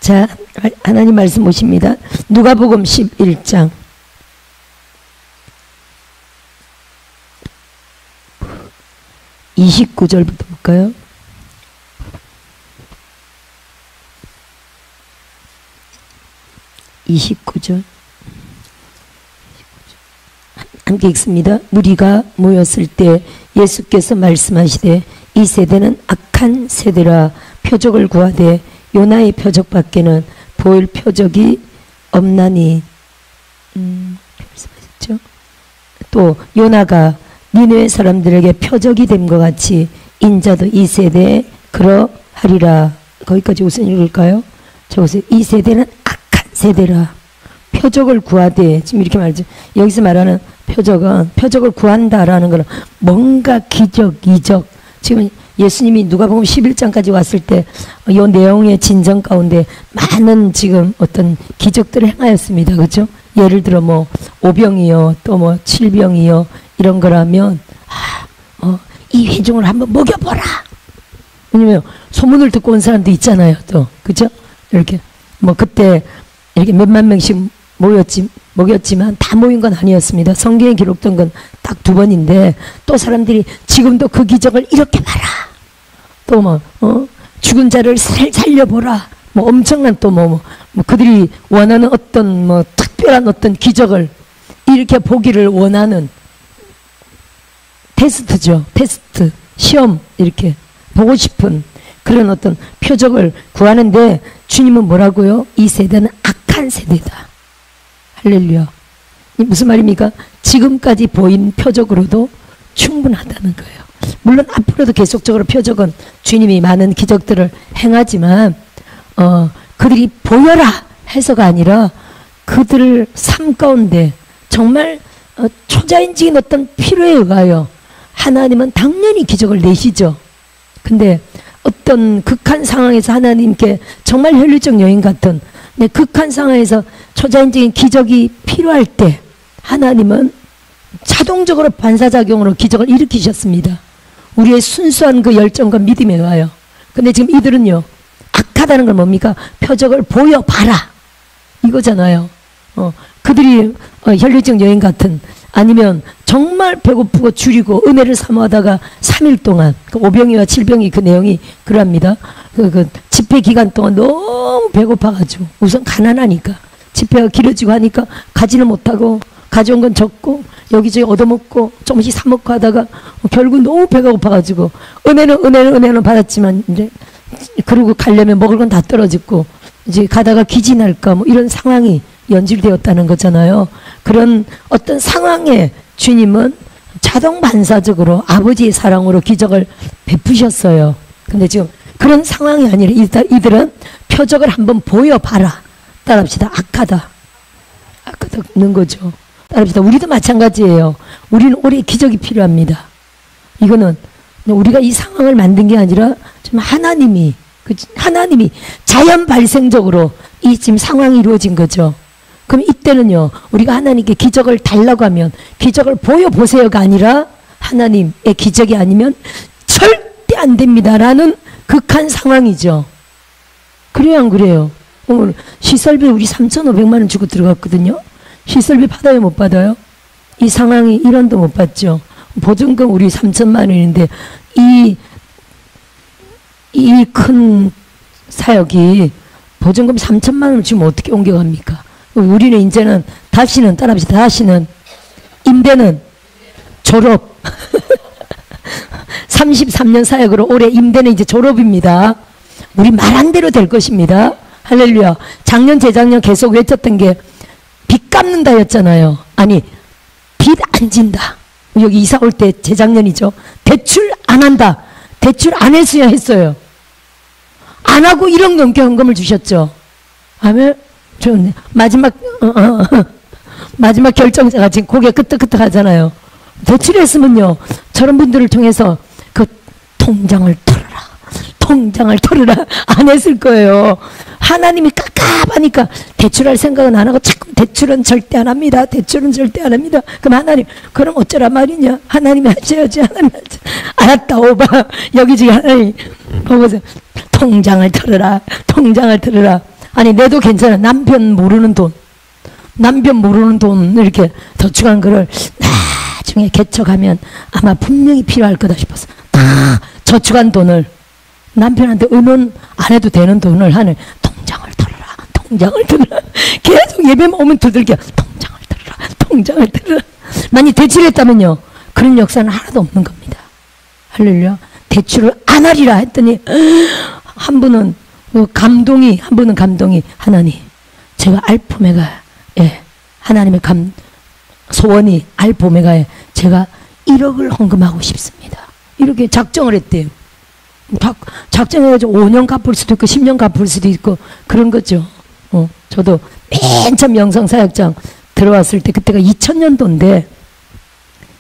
자, 하나님 말씀 오십니다. 누가복음 11장 29절부터 볼까요? 함께 읽습니다. 무리가 모였을 때 예수께서 말씀하시되 이 세대는 악한 세대라 표적을 구하되 요나의 표적밖에는 보일 표적이 없나니. 말씀하셨죠? 또 요나가 니느웨 사람들에게 표적이 됨과 같이 인자도 이 세대에 그러하리라. 거기까지 우선 읽을까요? 자, 보세요. 이 세대는 악한 세대라 표적을 구하되, 지금 이렇게 말하죠. 여기서 말하는 표적은, 표적을 구한다라는 거는 뭔가 기적, 이적. 지금 예수님이 누가복음 11장까지 왔을 때 이 내용의 진정 가운데 많은 지금 어떤 기적들을 행하였습니다. 그렇죠? 예를 들어 뭐 오병이요, 또 뭐 칠병이요, 이런 거라면 이 회중을 한번 먹여보라. 왜냐면 소문을 듣고 온 사람도 있잖아요. 또 그죠? 이렇게 뭐 그때 이렇게 몇만 명씩 먹였지만 다 모인 건 아니었습니다. 성경에 기록된 건 딱 2번인데 또 사람들이 지금도 그 기적을 이렇게 봐라. 또 뭐 죽은 자를 살려보라. 뭐 엄청난 또 뭐 그들이 원하는 어떤 뭐 특별한 어떤 기적을 이렇게 보기를 원하는 테스트죠. 테스트, 시험, 이렇게 보고 싶은 그런 어떤 표적을 구하는데 주님은 뭐라고요? 이 세대는 악한 세대다. 할렐루야. 무슨 말입니까? 지금까지 보인 표적으로도 충분하다는 거예요. 물론 앞으로도 계속적으로 표적은 주님이 많은 기적들을 행하지만 그들이 보여라 해서가 아니라 그들을 삶 가운데 정말 초자연적인 어떤 필요에 의하여 하나님은 당연히 기적을 내시죠. 근데 어떤 극한 상황에서 하나님께 정말 혈류적 여인 같은 극한 상황에서 초자연적인 기적이 필요할 때 하나님은 자동적으로 반사작용으로 기적을 일으키셨습니다. 우리의 순수한 그 열정과 믿음에 의하여. 근데 지금 이들은요, 악하다는 건 뭡니까? 표적을 보여봐라 이거잖아요. 그들이 혈류적 여인 같은, 아니면 정말 배고프고 줄이고 은혜를 사모하다가 3일 동안 그 오병이와 칠병이 그 내용이 그럽니다. 그 집회 기간 동안 너무 배고파가지고, 우선 가난하니까 집회가 길어지고 하니까 가지를 못하고 가져온 건 적고 여기저기 얻어먹고 조금씩 사먹고 하다가 결국 너무 배가 고파가지고 은혜는 받았지만 이제 그러고 가려면 먹을 건 다 떨어졌고 이제 가다가 기진할까 뭐 이런 상황이 연출되었다는 거잖아요. 그런 어떤 상황에 주님은 자동 반사적으로 아버지의 사랑으로 기적을 베푸셨어요. 근데 지금 그런 상황이 아니라 이들은 표적을 한번 보여봐라. 따라합시다. 악하다는 거죠. 따라합시다. 우리도 마찬가지예요. 우리는 오래 기적이 필요합니다. 이거는 우리가 이 상황을 만든 게 아니라 좀 하나님이 자연 발생적으로 이 지금 상황이 이루어진 거죠. 그럼 이때는요, 우리가 하나님께 기적을 달라고 하면 기적을 보여보세요가 아니라 하나님의 기적이 아니면 절대 안 됩니다라는 극한 상황이죠. 그래요, 안 그래요? 오늘 시설비 우리 3,500만 원 주고 들어갔거든요. 시설비 받아요, 못 받아요? 이 상황이 1원도 못 받죠. 보증금 우리 3천만 원인데 이 큰 사역이 보증금 3천만 원을 주면 어떻게 옮겨갑니까? 우리는 이제는 다시는 임대는 졸업 33년 사역으로 올해 임대는 이제 졸업입니다. 우리 말한 대로 될 것입니다. 할렐루야. 작년 재작년 계속 외쳤던 게 빚 갚는다였잖아요. 아니, 빚 안 진다. 여기 이사 올 때 재작년이죠. 대출 안 한다. 대출 안 했어야 했어요. 안 하고 1억 넘게 헌금을 주셨죠. 아멘. 좋네. 마지막 결정자가 지금 고개 끄덕끄덕 하잖아요. 대출했으면요, 저런 분들을 통해서 그 통장을 털어라 안 했을 거예요. 하나님이 깝깝하니까 대출할 생각은 안 하고 자꾸 대출은 절대 안 합니다. 그럼 하나님, 그럼 어쩌란 말이냐? 하나님이 하셔야지. 알았다, 오바. 여기저기 하나님 보고서 통장을 털어라. 아니 내도 괜찮아. 남편 모르는 돈 이렇게 저축한 거를 나중에 개척하면 아마 분명히 필요할 거다 싶어서 다 저축한 돈을 남편한테 의논 안 해도 되는 돈을 하는 통장을 들어라 계속 예배만 오면 두들겨 통장을 들어라. 만약 대출했다면요 그런 역사는 하나도 없는 겁니다. 할렐루야. 대출을 안 하리라 했더니 한 분은 감동이 하나님 제가 알포메가 하나님의 소원이 알포메가에 제가 1억을 헌금하고 싶습니다. 이렇게 작정을 했대요. 작정해가지고 5년 갚을 수도 있고 10년 갚을 수도 있고 그런 거죠. 저도 맨 처음 영성사역장 들어왔을 때 그때가 2000년도인데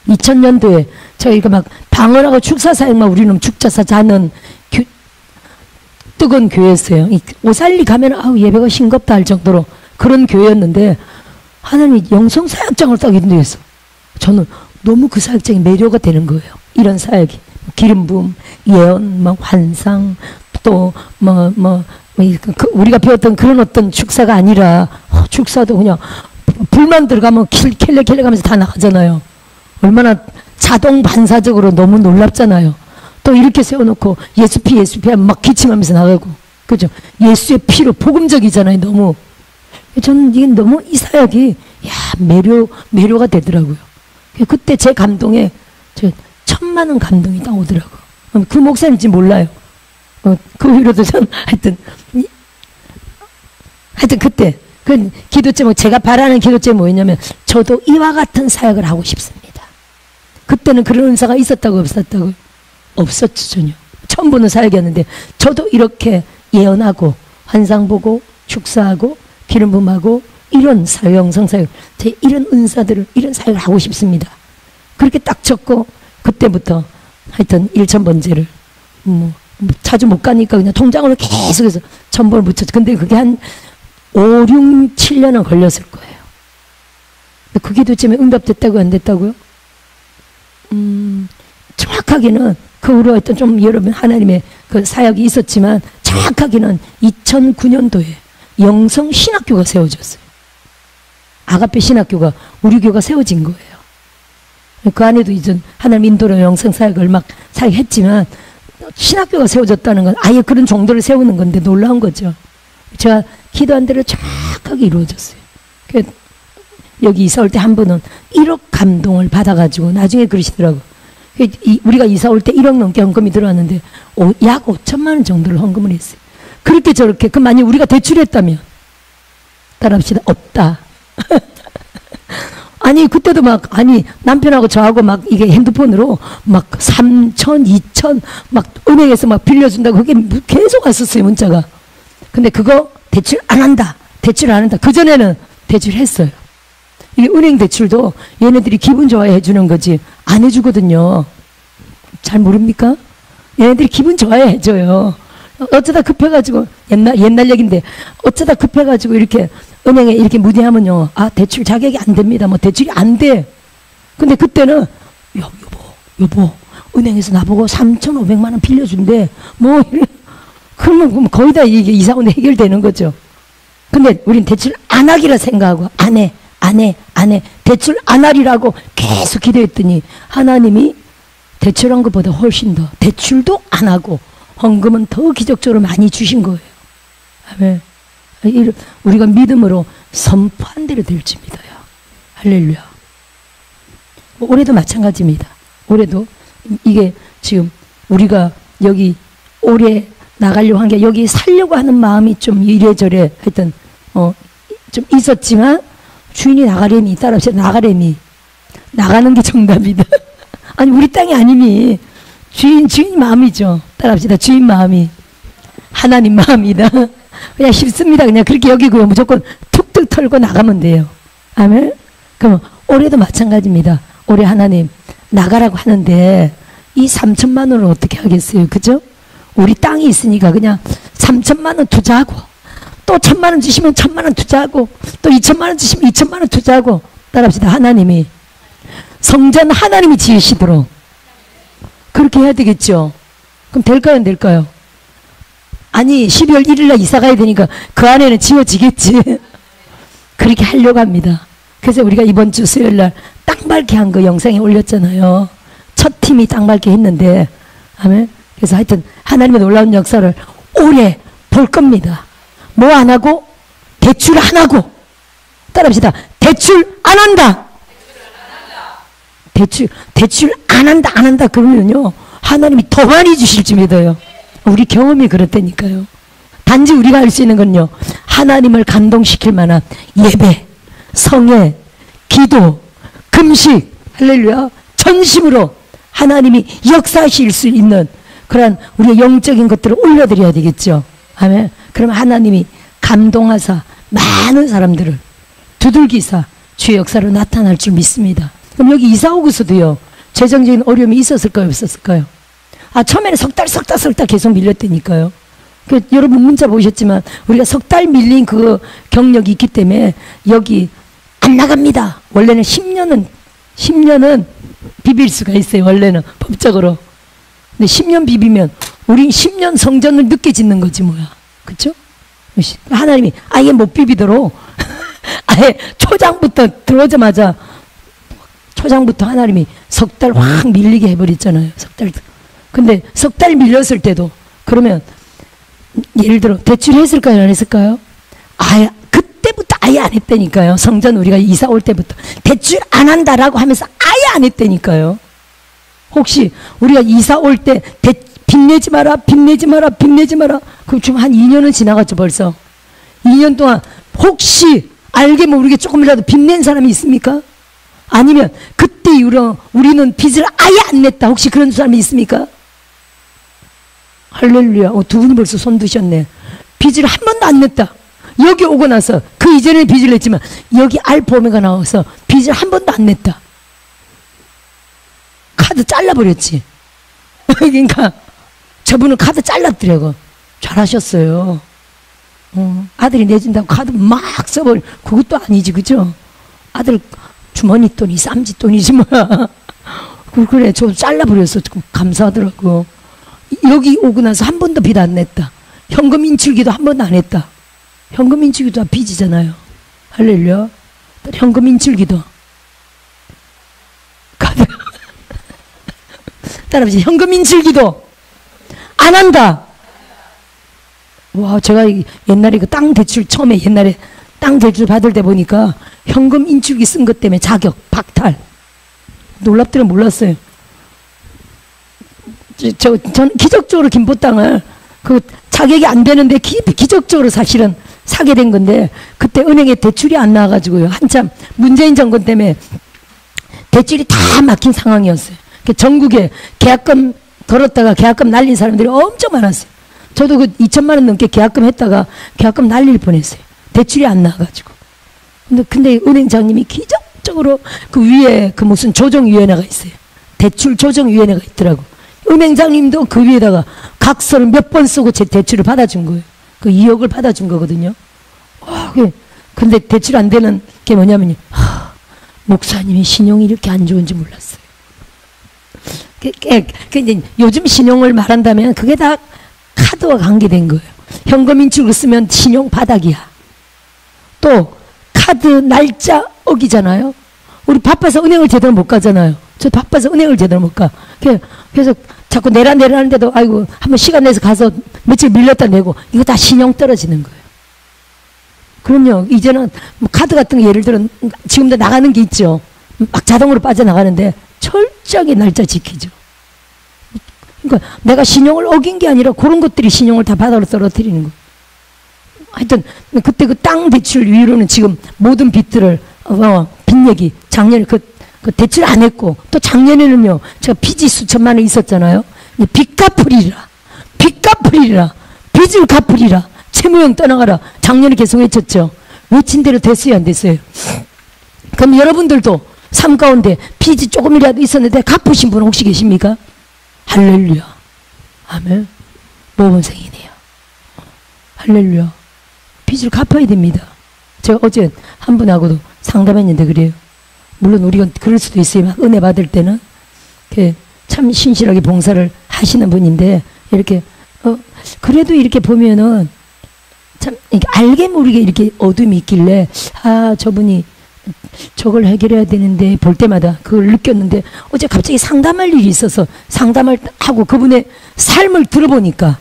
2000년도에 저희가 막 방언하고 축사사역만 우리는 축자사 자는 뜨거운 교회였어요. 오살리 가면 아우 예배가 싱겁다 할 정도로 그런 교회였는데 하나님이 영성사역장을 딱 인도했어. 저는 너무 그 사역장이 매료가 되는 거예요. 이런 사역이 기름 부음, 예언, 막 환상 또 우리가 배웠던 그런 어떤 축사가 아니라 축사도 그냥 불만 들어가면 켈레 가면서 다 나가잖아요. 얼마나 자동 반사적으로 너무 놀랍잖아요. 또 이렇게 세워놓고 예수피 하면 막 기침하면서 나가고 그죠? 예수의 피로 복음적이잖아요. 너무 저는 이게 너무 이 사역이 매료가 되더라고요. 그때 제 감동에 저 1000만 원 감동이 딱 오더라고. 그 목사님인지 몰라요. 그 후로도 전 하여튼 그때 그 기도 제목 제가 바라는 기도 제목이 뭐였냐면 저도 이와 같은 사역을 하고 싶습니다. 그때는 그런 은사가 있었다고 없었다고? 없었죠. 전혀. 처음 보는 사역이었는데 저도 이렇게 예언하고 환상 보고 축사하고 기름 부음하고 이런 사역 영성사역 이런 은사들을 이런 사역을 하고 싶습니다. 그렇게 딱 적고 그때부터 하여튼 1000번제를 자주 못 가니까 그냥 통장으로 계속해서 1000번을 묻혔죠. 근데 그게 한 5, 6, 7년은 걸렸을 거예요. 그게 도대체 응답됐다고 안 됐다고요? 정확하게는 그 후로 하여튼 좀 여러분 하나님의 그 사역이 있었지만 정확하게는 2009년도에 영성 신학교가 세워졌어요. 아가페 신학교가 우리 교가 세워진 거예요. 그 안에도 이제 하나님 인도로 영성 사역을 막 사역했지만 신학교가 세워졌다는 건 아예 그런 종들을 세우는 건데 놀라운 거죠. 제가 기도한 대로 정확하게 이루어졌어요. 여기 이사 올 때 한 분은 1억 감동을 받아가지고 나중에 그러시더라고. 우리가 이사 올 때 1억 넘게 헌금이 들어왔는데 약 5천만 원 정도를 헌금을 했어요. 그렇게 저렇게 그 만약 우리가 대출했다면 따라합시다. 없다. 아니 그때도 남편하고 저하고 이게 핸드폰으로 3천 2천 은행에서 빌려준다고 그게 계속 왔었어요. 문자가. 근데 그거 대출 안 한다. 그전에는 대출했어요. 이 은행 대출도 얘네들이 기분 좋아해 해주는 거지 안 해주거든요. 잘 모릅니까? 얘네들이 기분 좋아해 해줘요. 어쩌다 급해가지고 옛날 얘긴데 어쩌다 급해가지고 이렇게 은행에 이렇게 문의하면요. 대출 자격이 안 됩니다. 대출이 안 돼. 근데 그때는 여보 은행에서 나보고 3,500만 원 빌려준대. 그러면 거의 다 이게 이사 오는데 해결되는 거죠. 근데 우린 대출 안 하기라 생각하고 안 해. 대출 안 하리라고 계속 기도했더니 하나님이 대출한 것보다 훨씬 더 대출도 안 하고 헌금은 더 기적적으로 많이 주신 거예요. 아멘. 우리가 믿음으로 선포한 대로 될지 믿어요. 할렐루야. 올해도 마찬가지입니다. 올해도 이게 지금 우리가 여기 올해 나가려고 한 게 여기 살려고 하는 마음이 좀 이래저래 하여튼 좀 있었지만 주인이 나가려니 따라합시다. 나가려니 나가는 게 정답이다. 아니 우리 땅이 아니니 주인 마음이죠. 따라합시다. 주인 마음이 하나님 마음이다. 그냥 쉽습니다. 그냥 그렇게 여기고요. 무조건 툭툭 털고 나가면 돼요. 아멘. 그럼 올해도 마찬가지입니다. 올해 하나님 나가라고 하는데 이 3천만 원을 어떻게 하겠어요? 그죠? 우리 땅이 있으니까 그냥 3천만 원 투자하고 또 1,000만 원 주시면 1,000만 원 투자하고 또 2천만 원 주시면 2천만 원 투자하고 따라합시다. 하나님이 성전 하나님이 지으시도록 그렇게 해야 되겠죠. 그럼 될까요? 안 될까요? 아니 12월 1일날 이사 가야 되니까 그 안에는 지워지겠지. 그렇게 하려고 합니다. 그래서 우리가 이번 주 수요일날 땅 밟기 한 거 영상에 올렸잖아요. 첫 팀이 땅 밟기 했는데, 아멘. 그래서 하여튼 하나님의 놀라운 역사를 오래 볼 겁니다. 뭐 안 하고? 대출 안 하고. 따라합시다. 대출 안 한다. 대출 안 한다. 그러면요, 하나님이 더 많이 주실지 믿어요. 우리 경험이 그렇다니까요. 단지 우리가 할 수 있는 건요, 하나님을 감동시킬 만한 예배, 성회, 기도, 금식, 할렐루야, 전심으로 하나님이 역사하실 수 있는 그런 우리의 영적인 것들을 올려드려야 되겠죠. 아멘. 그럼 하나님이 감동하사 많은 사람들을 두들기사 주의 역사로 나타날 줄 믿습니다. 그럼 여기 이사 오고서도요, 재정적인 어려움이 있었을까요, 없었을까요? 처음에는 석 달 계속 밀렸다니까요. 여러분 문자 보셨지만 우리가 석 달 밀린 그 경력이 있기 때문에 여기 안 나갑니다. 원래는 10년은 비빌 수가 있어요. 원래는 법적으로. 근데 10년 비비면 우린 10년 성전을 늦게 짓는 거지 뭐야. 그쵸? 하나님이 아예 못 비비도록 아예 초장부터 들어오자마자 초장부터 하나님이 석 달 확 밀리게 해버렸잖아요. 석 달. 근데 석 달 밀렸을 때도 그러면 예를 들어 대출했을까요? 안 했을까요? 그때부터 아예 안 했다니까요. 성전 우리가 이사 올 때부터 대출 안 한다라고 하면서 아예 안 했다니까요. 혹시 우리가 이사 올 때 빚내지 마라. 그럼 지금 한 2년은 지나갔죠 벌써. 2년 동안 혹시 알게 모르게 조금이라도 빚낸 사람이 있습니까? 아니면 그때 이후로 우리는 빚을 아예 안 냈다. 혹시 그런 사람이 있습니까? 할렐루야. 두 분이 벌써 손 드셨네. 빚을 한 번도 안 냈다. 여기 오고 나서 그 이전에 빚을 냈지만 여기 알파 오메가 나와서 빚을 한 번도 안 냈다. 카드 잘라버렸지. 그러니까 저분은 카드 잘랐더라고. 잘하셨어요. 아들이 내준다고 카드 막 써버려. 그것도 아니지, 그죠? 아들 주머니 돈이 쌈지 돈이지 뭐야. 그래, 저 잘라버렸어. 감사하더라고. 여기 오고 나서 한 번도 빚 안 냈다. 현금 인출기도 한 번도 안 했다. 현금 인출기도 다 빚이잖아요. 할렐루야. 현금 인출기도. 따라하시 현금 인출기도 안 한다. 와, 제가 옛날에 그 땅 대출 처음에 옛날에 땅 대출 받을 때 보니까 현금 인출기 쓴 것 때문에 자격 박탈. 놀랍더라. 몰랐어요. 저는 기적적으로 김포 땅을 그 자격이 안 되는데 기적적으로 사실은 사게 된 건데 그때 은행에 대출이 안 나와가지고요. 한참 문재인 정권 때문에 대출이 다 막힌 상황이었어요. 전국에 계약금 걸었다가 계약금 날린 사람들이 엄청 많았어요. 저도 그 2천만 원 넘게 계약금 했다가 계약금 날릴 뻔했어요. 대출이 안 나와가지고. 근데 은행장님이 기적적으로 그 위에 그 무슨 조정위원회가 있어요. 대출 조정위원회가 있더라고. 은행장님도 그 위에다가 각서를 몇 번 쓰고 제 대출을 받아준 거예요. 그 2억을 받아준 거거든요. 근데 대출 안 되는 게 뭐냐면요. 목사님이 신용이 이렇게 안 좋은지 몰랐어요. 이제 요즘 신용을 말한다면 그게 다 카드와 관계된 거예요. 현금 인출을 쓰면 신용 바닥이야. 또 카드 날짜 어기잖아요. 우리 바빠서 은행을 제대로 못 가잖아요. 저 바빠서 은행을 제대로 못 가. 그래서 자꾸 내라는데도 아이고 한번 시간 내서 가서 며칠 밀렸다 내고 이거 다 신용 떨어지는 거예요. 그럼요. 이제는 뭐 카드 같은 거 예를 들어 지금도 나가는 게 있죠. 막 자동으로 빠져나가는데 철저하게 날짜 지키죠. 그러니까 내가 신용을 어긴 게 아니라 그런 것들이 신용을 다 바닥으로 떨어뜨리는 거예요. 하여튼 그때 그 땅 대출 위로는 지금 모든 빚들을 빚 얘기 작년에 그 대출 안 했고 또 작년에는요 제가 빚이 수천만 원 있었잖아요. 빚 갚으리라. 빚을 갚으리라. 채무형 떠나가라. 작년에 계속 외쳤죠. 외친 대로 됐어요, 안 됐어요? 그럼 여러분들도 삶 가운데 빚이 조금이라도 있었는데 갚으신 분 혹시 계십니까? 할렐루야. 아멘. 모범생이네요. 할렐루야. 빚을 갚아야 됩니다. 제가 어제 한 분하고도 상담했는데 그래요. 물론 우리가 그럴 수도 있어요. 은혜 받을 때는 참 신실하게 봉사를 하시는 분인데 이렇게 그래도 이렇게 보면은 참 이렇게 알게 모르게 이렇게 어둠이 있길래 아 저분이 저걸 해결해야 되는데 볼 때마다 그걸 느꼈는데 어제 갑자기 상담할 일이 있어서 상담을 하고 그분의 삶을 들어보니까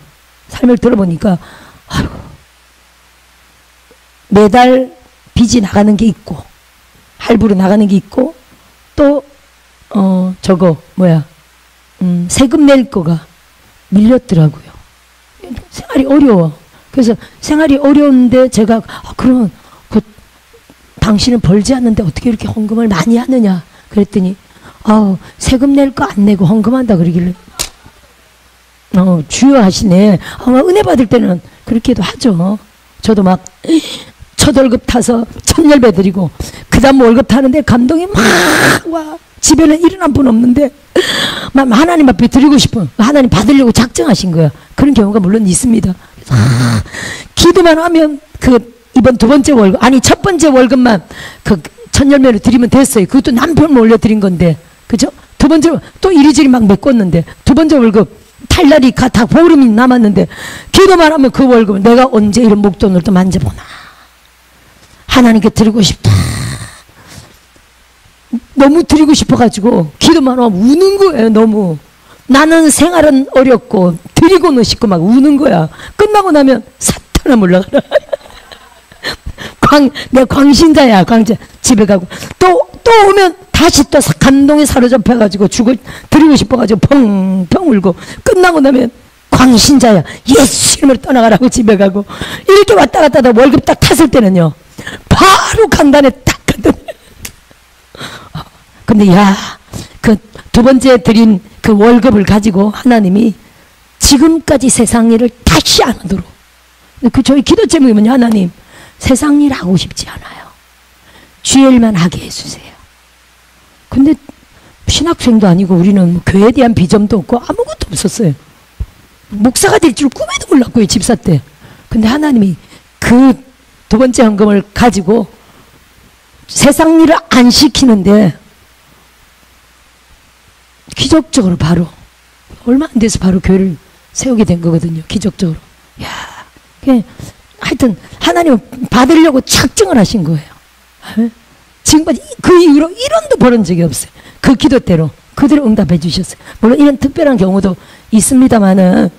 아유, 매달 빚이 나가는 게 있고 할부로 나가는 게 있고 또 저거 뭐야 세금 낼 거가 밀렸더라고요. 생활이 어려워. 그래서 생활이 어려운데 제가 그럼 당신은 벌지 않는데 어떻게 이렇게 헌금을 많이 하느냐 그랬더니 세금 낼 거 안 내고 헌금한다 그러길래 주여 하시네. 은혜 받을 때는 그렇게도 하죠. 저도 막 첫 월급 타서 1000열배 드리고 그 다음 월급 타는데 감동이 막 와. 집에는 일어난 분 없는데 막 하나님 앞에 드리고 싶어. 하나님 받으려고 작정하신 거야. 그런 경우가 물론 있습니다. 기도만 하면 이번 두 번째 월급 아니 첫 번째 월급만 1000열매로 드리면 됐어요. 그것도 남편 올려드린 건데 그죠? 두 번째 또 이리저리 막 메꿨는데 두 번째 월급 탈날이 다 보름이 남았는데 기도만 하면 그 월급을 내가 언제 이런 목돈을 또 만져보나. 하나님께 드리고 싶다. 너무 드리고 싶어가지고 기도만 하면 우는 거예요. 너무 나는 생활은 어렵고 드리고는 싶고 막 우는 거야. 끝나고 나면 사탄아 물러가라. 내가 광신자야. 집에 가고 또 오면 다시 또 감동에 사로잡혀가지고 드리고 싶어가지고 펑펑 울고 끝나고 나면 광신자야. 예수 이름으로 떠나가라고 집에 가고 이렇게 왔다 갔다 하다 월급 딱 탔을 때는요 바로 강단에 딱 갔더니 근데 그 두 번째 드린 그 월급을 가지고 하나님이 지금까지 세상 일을 다시 안 하도록 저희 기도 제목이 뭐냐. 하나님 세상 일 하고 싶지 않아요. 주의 일만 하게 해주세요. 근데 신학생도 아니고 우리는 뭐 교회에 대한 비전도 없고 아무것도 없었어요. 목사가 될 줄 꿈에도 몰랐고요. 집사 때. 근데 하나님이 그 두 번째 헌금을 가지고 세상 일을 안 시키는데 기적적으로 바로 얼마 안 돼서 바로 교회를 세우게 된 거거든요. 기적적으로. 하여튼 하나님은 받으려고 작정을 하신 거예요. 지금까지 그 이후로 1원도 벌은 적이 없어요. 그 기도대로 그대로 응답해 주셨어요. 물론 이런 특별한 경우도 있습니다만은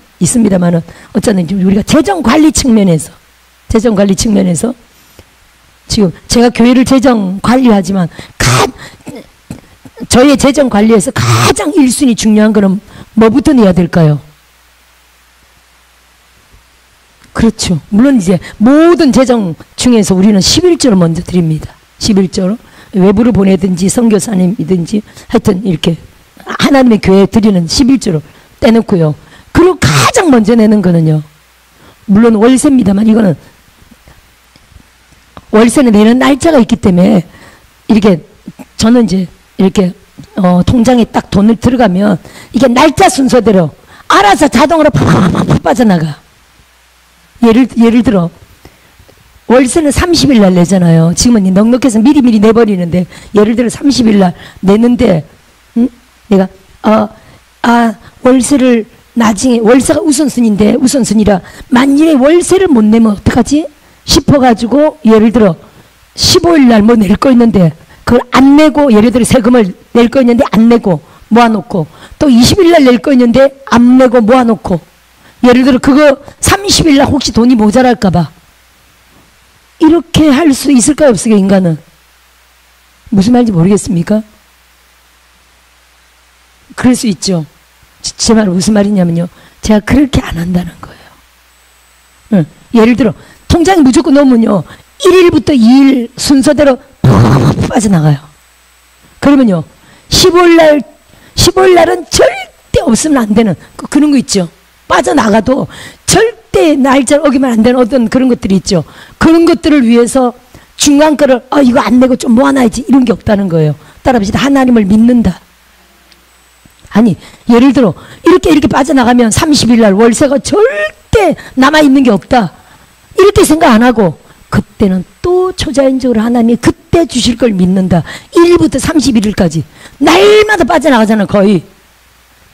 어쩌면 우리가 재정관리 측면에서 지금 제가 교회를 재정관리하지만 저의 재정관리에서 가장 1순위 중요한 거는 뭐부터 내야 될까요? 그렇죠. 물론 이제 모든 재정 중에서 우리는 11조를 먼저 드립니다. 11조로 외부로 보내든지 선교사님이든지 하여튼 이렇게 하나님의 교회에 드리는 11조로 떼놓고요. 그리고 가장 먼저 내는 거는요. 물론 월세입니다만 이거는 월세는 내는 날짜가 있기 때문에 이렇게 저는 이제 이렇게 통장에 딱 돈을 들어가면 이게 날짜 순서대로 알아서 자동으로 팍팍팍 빠져나가. 예를 들어 월세는 30일 날 내잖아요. 지금은 넉넉해서 미리미리 내버리는데 예를 들어 30일 날 내는데 내가 월세를 나중에 월세가 우선순위라 만일에 월세를 못 내면 어떡하지 싶어가지고 예를 들어 15일 날 뭐 낼 거 있는데 그걸 안 내고 예를 들어 세금을 낼 거 있는데 안 내고 모아놓고 또 20일 날 낼 거 있는데 안 내고 모아놓고 예를 들어 그거 30일 날 혹시 돈이 모자랄까 봐 이렇게 할 수 있을까요 없을까요? 인간은 무슨 말인지 모르겠습니까? 그럴 수 있죠. 제 말은 무슨 말이냐면요 제가 그렇게 안 한다는 거예요. 예를 들어 통장에 무조건 넣으면요 1일부터 2일 순서대로 빠져나가요. 그러면요 15일날은 절대 없으면 안 되는 그런 거 있죠. 빠져나가도 절대 날짜를 어기면 안 되는 어떤 그런 것들이 있죠. 그런 것들을 위해서 중요한 거를 이거 안 내고 좀 모아놔야지 이런 게 없다는 거예요. 따라서 하나님을 믿는다. 아니 예를 들어 이렇게 빠져나가면 30일 날 월세가 절대 남아있는 게 없다. 이렇게 생각 안 하고 그때는 또 초자연적으로 하나님이 그때 주실 걸 믿는다. 1일부터 31일까지 날마다 빠져나가잖아. 거의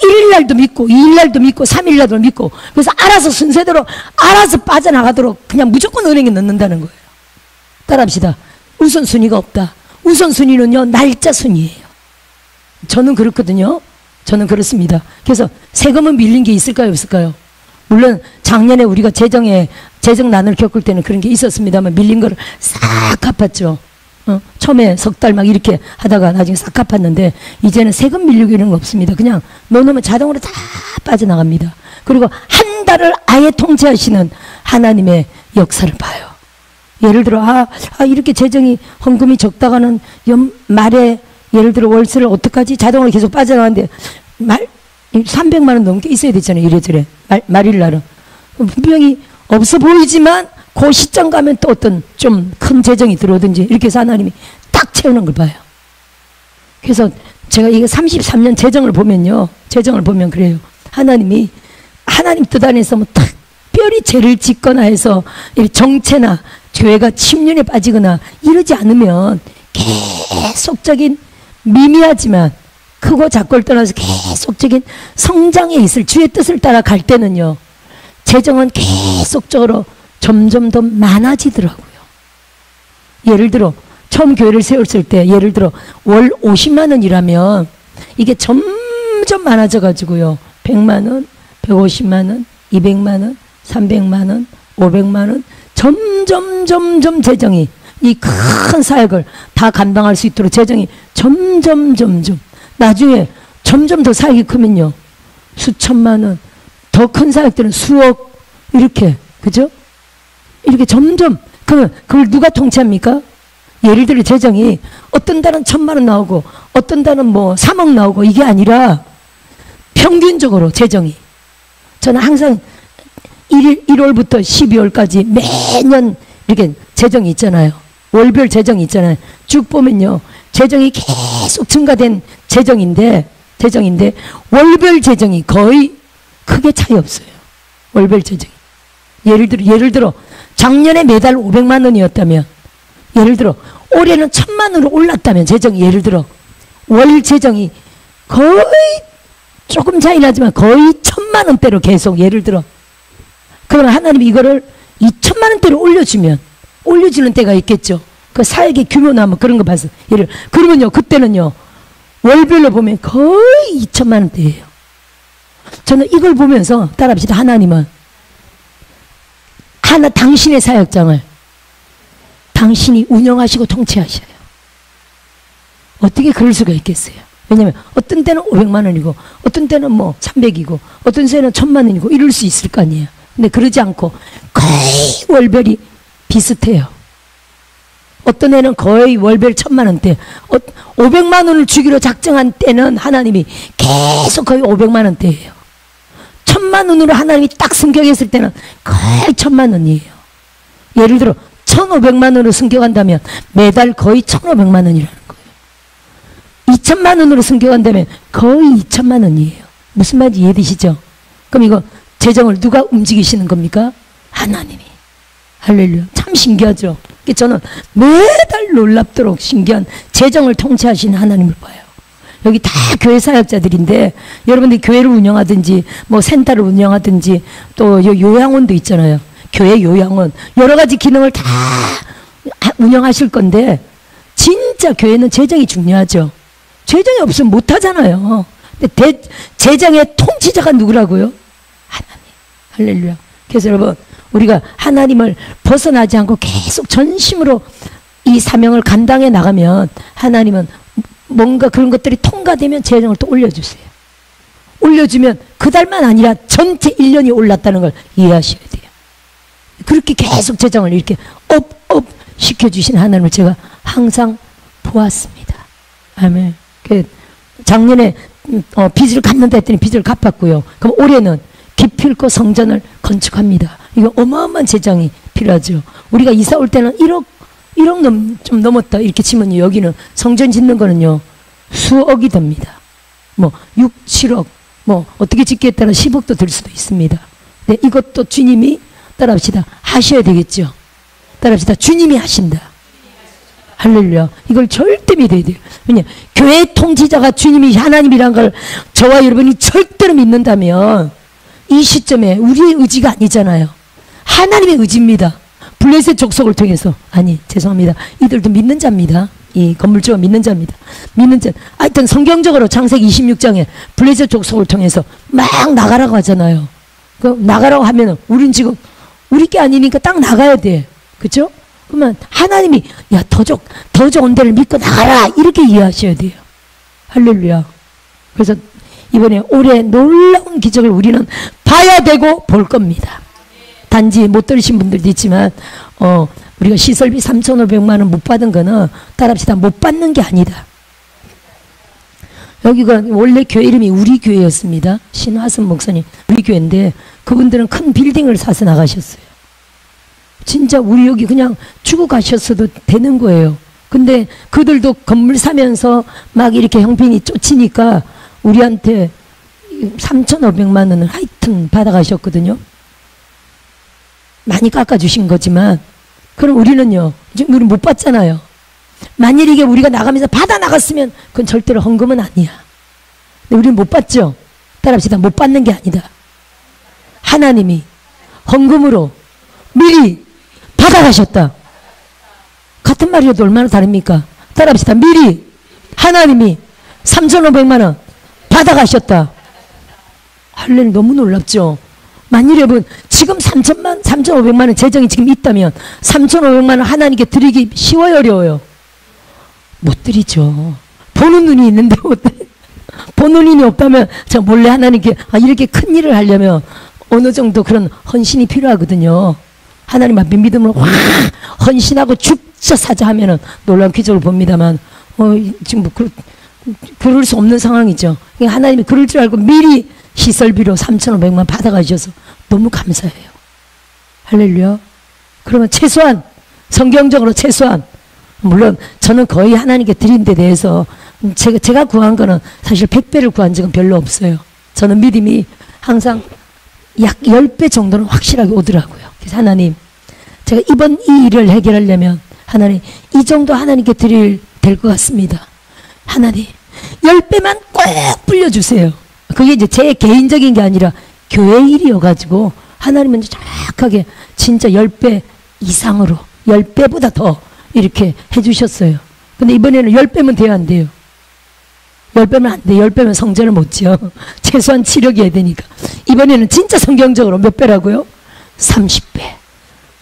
1일날도 믿고 2일날도 믿고 3일날도 믿고 그래서 알아서 순서대로 알아서 빠져나가도록 그냥 무조건 은행에 넣는다는 거예요. 따라합시다. 우선순위가 없다. 우선순위는요 날짜 순위예요. 저는 그렇거든요. 저는 그렇습니다. 그래서 세금은 밀린 게 있을까요 없을까요? 물론 작년에 우리가 재정난을 겪을 때는 그런 게 있었습니다만 밀린 거를 싹 갚았죠. 처음에 석 달 막 이렇게 하다가 나중에 싹 갚았는데 이제는 세금 밀리고 이런 거 없습니다. 그냥 넣어놓으면 자동으로 다 빠져나갑니다. 그리고 한 달을 아예 통제하시는 하나님의 역사를 봐요. 예를 들어 이렇게 재정이 헌금이 적다가는 말에 예를 들어 월세를 어떡하지? 자동으로 계속 빠져나가는데 300만 원 넘게 있어야 되잖아요. 이래저래 말일날은 분명히 없어 보이지만 그 시점 가면 또 어떤 좀 큰 재정이 들어오든지 이렇게 해서 하나님이 딱 채우는 걸 봐요. 그래서 제가 이게 33년 재정을 보면요. 재정을 보면 그래요. 하나님 뜻 안에서 뭐 특별히 죄를 짓거나 해서 정체나 교회가 침륜에 빠지거나 이러지 않으면 계속적인 미미하지만 크고 작고를 떠나서 계속적인 성장에 있을 주의 뜻을 따라 갈 때는요. 재정은 계속적으로 점점 더 많아지더라고요. 예를 들어 처음 교회를 세웠을 때 예를 들어 월 50만 원이라면 이게 점점 많아져 가지고요. 100만 원, 150만 원, 200만 원, 300만 원, 500만 원 점점 재정이 이 큰 사역을 다 감당할 수 있도록 재정이 점점 나중에 점점 더 사역이 크면요. 수천만 원, 더 큰 사역들은 수억 이렇게 그죠? 이렇게 점점 그걸 누가 통치합니까? 예를 들어 재정이 어떤 달은 1,000만 원 나오고 어떤 달은 뭐 3억 나오고 이게 아니라 평균적으로 재정이 저는 항상 1월부터 12월까지 매년 이렇게 재정이 있잖아요. 월별 재정이 있잖아요. 쭉 보면요. 재정이 계속 증가된 재정인데 월별 재정이 거의 크게 차이 없어요. 월별 재정이. 예를 들어 작년에 매달 500만 원이었다면 예를 들어 올해는 1,000만 원으로 올랐다면 재정이 예를 들어 월 재정이 거의 조금 차이 나지만 거의 1,000만 원대로 계속 예를 들어 그러면 하나님이 이거를 2,000만 원대로 올려주는 때가 있겠죠. 그 사역의 규모나 한번 그런 거 봐서 그러면요 그때는요 월별로 보면 거의 2,000만 원대예요. 저는 이걸 보면서 따라합시다. 하나님은 당신의 사역장을 당신이 운영하시고 통치하셔요. 어떻게 그럴 수가 있겠어요? 왜냐면 어떤 때는 500만 원이고 어떤 때는 뭐 300이고 어떤 때는 1,000만 원이고 이럴 수 있을 거 아니에요. 근데 그러지 않고 거의 월별이 비슷해요. 어떤 애는 거의 월별 1,000만 원대 500만 원을 주기로 작정한 때는 하나님이 계속 거의 500만 원대예요. 1,000만 원으로 하나님이 딱 승격했을 때는 거의 1,000만 원이에요. 예를 들어 1,500만 원으로 승격한다면 매달 거의 1,500만 원이라는 거예요. 2,000만 원으로 승격한다면 거의 2,000만 원이에요. 무슨 말인지 이해되시죠? 그럼 이거 재정을 누가 움직이시는 겁니까? 하나님이. 할렐루야. 참 신기하죠? 저는 매달 놀랍도록 신기한 재정을 통치하시는 하나님을 봐요. 여기 다 교회 사역자들인데 여러분들이 교회를 운영하든지 뭐 센터를 운영하든지 또 요양원도 있잖아요. 교회 요양원 여러 가지 기능을 다 운영하실 건데 진짜 교회는 재정이 중요하죠. 재정이 없으면 못하잖아요. 근데 재정의 통치자가 누구라고요? 하나님. 할렐루야. 그래서 여러분 우리가 하나님을 벗어나지 않고 계속 전심으로 이 사명을 감당해 나가면 하나님은 뭔가 그런 것들이 통과되면 재정을 또 올려주세요. 올려주면 그 달만 아니라 전체 1년이 올랐다는 걸 이해하셔야 돼요. 그렇게 계속 재정을 이렇게 업 시켜주신 하나님을 제가 항상 보았습니다. 아멘. 작년에 빚을 갚는다 했더니 빚을 갚았고요. 그럼 올해는 기필코 성전을 건축합니다. 이거 어마어마한 재정이 필요하죠. 우리가 이사 올 때는 1억 좀 넘었다 이렇게 치면요. 여기는 성전 짓는 거는요. 수억이 됩니다. 뭐 6, 7억 뭐 어떻게 짓기에 따라 10억도 들 수도 있습니다. 네, 이것도 주님이 따라합시다. 하셔야 되겠죠. 따라합시다. 주님이 하신다. 할렐루야. 이걸 절대 믿어야 돼요. 왜냐, 교회 통치자가 주님이 하나님이란 걸 저와 여러분이 절대로 믿는다면 이 시점에 우리의 의지가 아니잖아요. 하나님의 의지입니다. 블레셋 족속을 통해서. 아니, 죄송합니다. 이들도 믿는 자입니다. 이 건물주가 믿는 자입니다. 믿는 자. 하여튼 성경적으로 창세기 26장에 블레셋 족속을 통해서 막 나가라고 하잖아요. 그 나가라고 하면은 우린 지금 우리 게 아니니까 딱 나가야 돼. 그죠? 그러면 하나님이 야, 더 좋은 데를 믿고 나가라 이렇게 이해하셔야 돼요. 할렐루야. 그래서 이번에 올해 놀라운 기적을 우리는 봐야 되고 볼 겁니다. 단지 못 들으신 분들도 있지만 우리가 시설비 3,500만 원 못 받은 거는 따라합시다. 못 받는 게 아니다. 여기가 원래 교회 이름이 우리 교회였습니다. 신화선 목사님 우리 교회인데 그분들은 큰 빌딩을 사서 나가셨어요. 진짜 우리 여기 그냥 주고 가셨어도 되는 거예요. 근데 그들도 건물 사면서 막 이렇게 형편이 쫓이니까 우리한테 3,500만 원을 하여튼 받아가셨거든요. 많이 깎아주신 거지만 그럼 우리는요, 지금 우리 못 받잖아요. 만일 이게 우리가 나가면서 받아 나갔으면 그건 절대로 헌금은 아니야. 근데 우리는 못 받죠. 따라합시다. 못 받는 게 아니다. 하나님이 헌금으로 미리 받아가셨다. 같은 말이어도 얼마나 다릅니까? 따라합시다. 미리 하나님이 3,500만 원 받아가셨다. 할렐루야. 너무 놀랍죠. 만일 여러분 지금 3,500만 원 재정이 지금 있다면 3,500만 원 하나님께 드리기 쉬워요, 어려워요? 못 드리죠. 보는 눈이 있는데 못 드리. 보는 눈이 없다면 저 몰래 하나님께 이렇게 큰 일을 하려면 어느 정도 그런 헌신이 필요하거든요. 하나님 앞에 믿음으로 확 헌신하고 죽자 사자 하면은 놀라운 기적을 봅니다만 지금 뭐 그럴 수 없는 상황이죠. 하나님이 그럴 줄 알고 미리 시설비로 3,500만 받아가셔서 너무 감사해요. 할렐루야. 그러면 최소한 성경적으로 최소한 물론 저는 거의 하나님께 드린 데 대해서 제가 구한 거는 사실 100배를 구한 적은 별로 없어요. 저는 믿음이 항상 약 10배 정도는 확실하게 오더라고요. 그래서 하나님 제가 이번 이 일을 해결하려면 하나님 이 정도 하나님께 드릴 될 것 같습니다. 하나님 10배만 꼭 불려주세요. 그게 이제 제 개인적인 게 아니라 교회 일이어가지고 하나님은 정확하게 진짜 10배 이상으로 10배보다 더 이렇게 해주셨어요. 근데 이번에는 10배면 돼요, 안 돼요? 10배면 안 돼. 10배면 성전을 못 지어. 최소한 7억이 해야 되니까. 이번에는 진짜 성경적으로 몇 배라고요? 30배,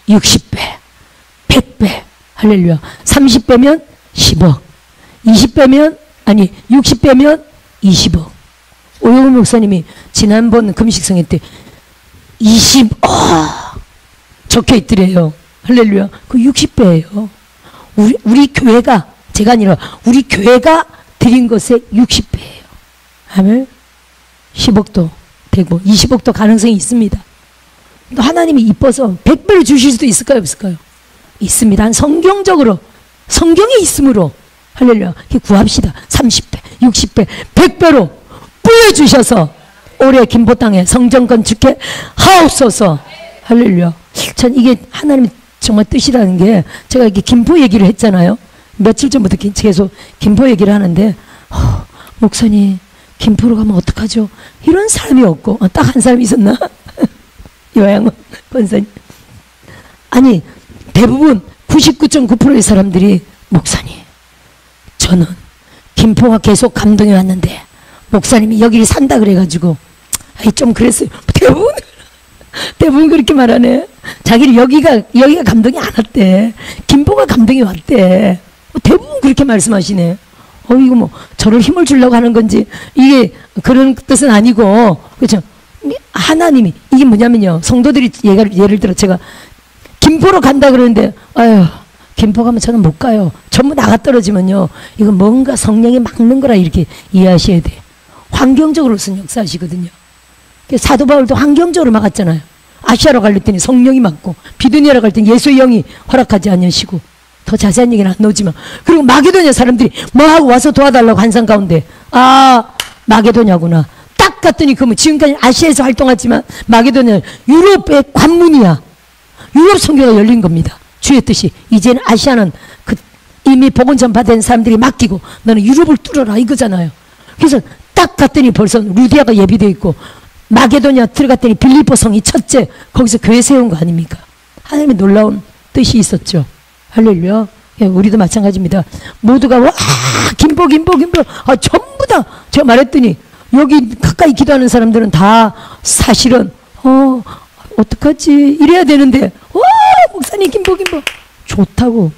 60배, 100배. 할렐루야. 30배면 10억. 20배면, 아니, 60배면 20억. 오영훈 목사님이 지난번 금식성회 때 20억 적혀 있더래요. 할렐루야. 그 60배예요. 우리 교회가, 제가 아니라 우리 교회가 드린 것의 60배예요. 아멘. 10억도 되고 20억도 가능성이 있습니다. 하나님이 이뻐서 100배를 주실 수도 있을까요, 없을까요? 있습니다. 성경적으로 성경에 있으므로 할렐루야. 구합시다. 30배, 60배, 100배로 뿌려주셔서 올해 김포 땅에 성전 건축해 하옵소서. 할렐루야. 전 이게 하나님의 정말 뜻이라는 게 제가 이렇게 김포 얘기를 했잖아요. 며칠 전부터 계속 김포 얘기를 하는데 목사님 김포로 가면 어떡하죠? 이런 사람이 없고 딱 한 사람이 있었나? 요양원 권사님. 아니 대부분 99.9%의 사람들이 목사님 저는 김포가 계속 감동이 왔는데 목사님이 여기를 산다 그래가지고 좀 그랬어요. 대부분 그렇게 말하네. 자기를 여기가 감동이 안 왔대. 김포가 감동이 왔대. 대부분 그렇게 말씀하시네. 이거 뭐 저를 힘을 주려고 하는 건지 이게 그런 뜻은 아니고 그렇죠. 하나님이 이게 뭐냐면요. 성도들이 예를 들어 제가 김포로 간다 그러는데 아유 김포 가면 저는 못 가요. 전부 나가 떨어지면요. 이건 뭔가 성령이 막는 거라 이렇게 이해하셔야 돼요. 환경적으로선 역사하시거든요. 사도 바울도 환경적으로 막았잖아요. 아시아로 갈랬더니 성령이 막고 비두니아로 갈 때는 예수의 영이 허락하지 않으시고 더 자세한 얘기는 안 나오지만 그리고 마게도냐 사람들이 뭐하고 와서 도와달라고 한상 가운데 마게도냐구나 딱 갔더니 그러면 지금까지 아시아에서 활동했지만 마게도냐 유럽의 관문이야. 유럽 선교가 열린 겁니다. 주의 뜻이 이제는 아시아는 그 이미 복음 전파된 사람들이 맡기고 너는 유럽을 뚫어라 이거잖아요. 그래서 딱 갔더니 벌써 루디아가 예비되어 있고 마게도냐 들어갔더니 빌립보 성이 첫째 거기서 교회 세운 거 아닙니까? 하나님의 놀라운 뜻이 있었죠. 할렐루야. 예, 우리도 마찬가지입니다. 모두가 와 김포 전부 다 제가 말했더니 여기 가까이 기도하는 사람들은 다 사실은 어떡하지 이래야 되는데 목사님 김포 좋다고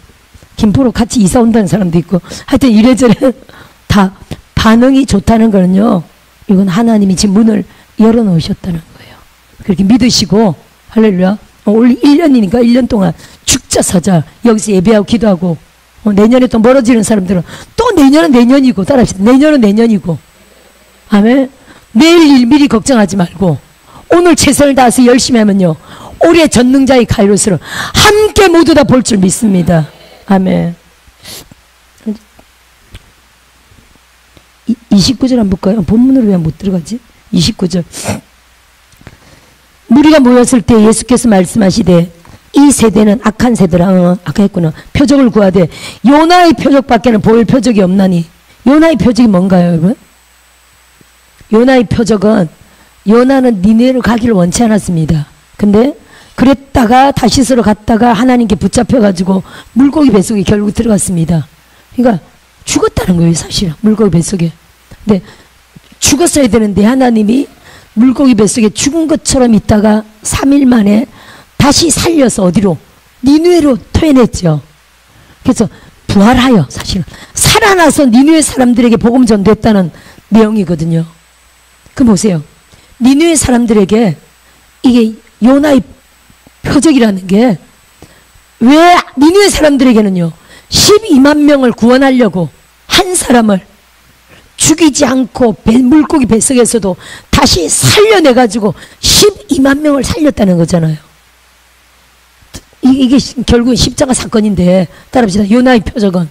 김포로 같이 이사 온다는 사람도 있고 하여튼 이래저래 다 반응이 좋다는 거는요, 이건 하나님이 지금 문을 열어놓으셨다는 거예요. 그렇게 믿으시고 할렐루야. 올 1년이니까 1년 동안 죽자 사자 여기서 예배하고 기도하고 내년에 또 멀어지는 사람들은 또 내년은 내년이고 따라합시다. 내년은 내년이고 아멘. 내일 일 미리 걱정하지 말고 오늘 최선을 다해서 열심히 하면요 올해 전능자의 카이로스를 함께 모두 다 볼 줄 믿습니다. 아멘. 29절 한번 볼까요? 본문으로 왜 못 들어가지? 29절. 무리가 모였을 때 예수께서 말씀하시되 이 세대는 악한 세대라. 아까 했구나. 표적을 구하되 요나의 표적밖에는 보일 표적이 없나니. 요나의 표적이 뭔가요 여러분? 요나의 표적은 요나는 니네로 가기를 원치 않았습니다. 근데 그랬다가 다시스로 갔다가 하나님께 붙잡혀가지고 물고기 뱃속에 결국 들어갔습니다. 그러니까 죽었다는 거예요 사실은 물고기 뱃속에. 근데 죽었어야 되는데 하나님이 물고기 뱃속에 죽은 것처럼 있다가 3일 만에 다시 살려서 어디로? 니누에로 토해냈죠. 그래서 부활하여 사실은 살아나서 니누에 사람들에게 복음 전도했다는 내용이거든요. 그럼 보세요. 니누에 사람들에게 이게 요나의 표적이라는 게 왜 니누에 사람들에게는요 12만 명을 구원하려고 한 사람을 죽이지 않고 물고기 뱃속에서도 다시 살려내가지고 12만 명을 살렸다는 거잖아요. 이게 결국은 십자가 사건인데 따라합시다. 요나의 표적은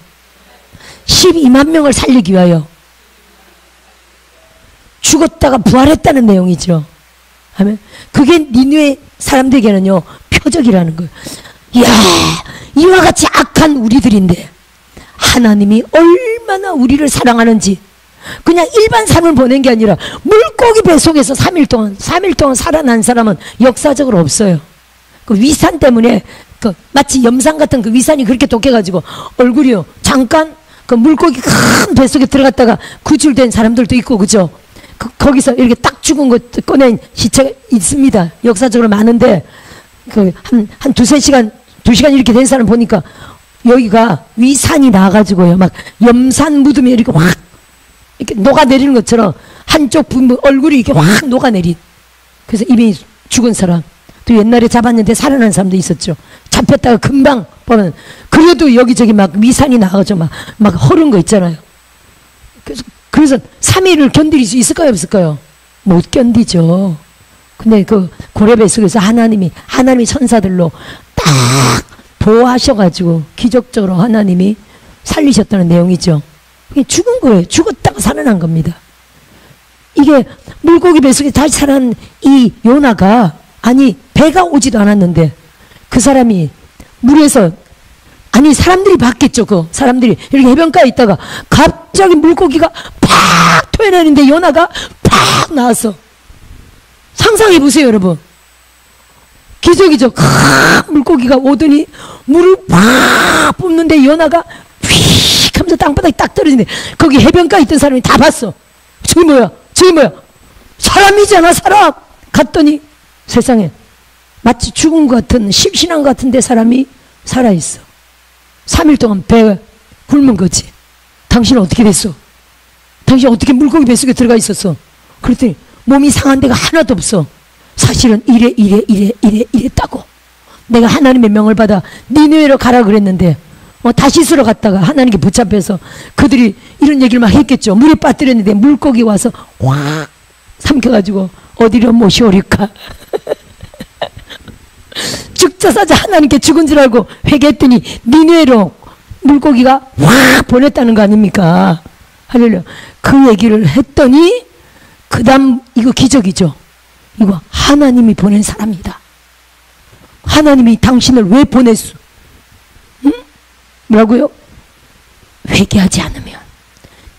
12만 명을 살리기 위하여 죽었다가 부활했다는 내용이죠. 아멘. 그게 니누의 사람들에게는요 표적이라는 거예요. 이야, 이와 같이 악한 우리들인데 하나님이 얼마나 우리를 사랑하는지 그냥 일반 삶을 보낸 게 아니라 물고기 뱃속에서 3일 동안 살아난 사람은 역사적으로 없어요. 그 위산 때문에 마치 염산 같은 그 위산이 그렇게 독해가지고 얼굴이요 잠깐 그 물고기 큰 뱃속에 들어갔다가 구출된 사람들도 있고 그죠? 거기서 이렇게 딱 죽은 거 꺼낸 시체가 있습니다. 역사적으로 많은데 한 두세 시간 2시간 이렇게 된 사람 보니까 여기가 위산이 나가지고요 막 염산 묻으면 이렇게 확 이렇게 녹아내리는 것처럼 한쪽 부분 얼굴이 이렇게 확 녹아내린. 그래서 이미 죽은 사람 또 옛날에 잡았는데 살아난 사람도 있었죠. 잡혔다가 금방 보면 그래도 여기저기 막 위산이 나가죠. 막 흐른 거 있잖아요. 그래서 3일을 견딜 수 있을까요 없을까요? 못 견디죠. 근데 그 고레배 속에서 하나님이 천사들로 딱 보호하셔가지고 기적적으로 하나님이 살리셨다는 내용이죠. 죽은 거예요. 죽었다가 살아난 겁니다. 이게 물고기 뱃속에 다시 살아난 이 요나가 아니 배가 오지도 않았는데 그 사람이 물에서 아니 사람들이 봤겠죠. 그 사람들이 이렇게 해변가에 있다가 갑자기 물고기가 팍 토해내는데 요나가 팍 나왔어. 상상해 보세요 여러분. 기적이죠. 물고기가 오더니 물을 팍 뿜는데 요나가 휙 하면서 땅바닥에 딱 떨어지는데 거기 해변가에 있던 사람이 다 봤어. 저기 뭐야 사람이잖아 사람. 갔더니 세상에 마치 죽은 것 같은 심신한 것 같은데 사람이 살아있어. 3일 동안 배에 굶은 거지. 당신은 어떻게 됐어? 당신 어떻게 물고기 뱃속에 들어가 있었어? 그랬더니 몸이 상한 데가 하나도 없어. 사실은 이랬다고. 내가 하나님의 명을 받아 니느웨로 가라 그랬는데 다시스로 갔다가 하나님께 붙잡혀서 그들이 이런 얘기를 막 했겠죠. 물에 빠뜨렸는데 물고기 와서 확 삼켜가지고 어디로 모시오리까. 죽자사자 하나님께 죽은 줄 알고 회개했더니 니느웨로 물고기가 확 보냈다는 거 아닙니까? 할렐루야. 그 얘기를 했더니 그 다음 이거 기적이죠. 이거 하나님이 보낸 사람이다. 하나님이 당신을 왜 보냈어? 응? 뭐라고요? 회개하지 않으면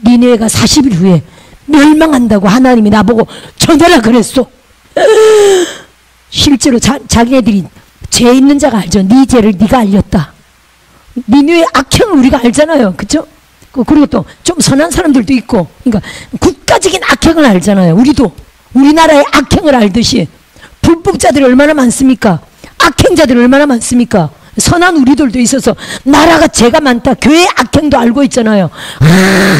니네가 40일 후에 멸망한다고 하나님이 나보고 전하라 그랬어. 실제로 자기네들이 죄 있는 자가 알죠. 네 죄를 네가 알렸다. 니네의 악행을 우리가 알잖아요. 그쵸? 그리고 또 좀 선한 사람들도 있고, 그러니까 국가적인 악행을 알잖아요. 우리도 우리나라의 악행을 알듯이 불법자들이 얼마나 많습니까? 악행자들이 얼마나 많습니까? 선한 우리들도 있어서 나라가 죄가 많다. 교회의 악행도 알고 있잖아요.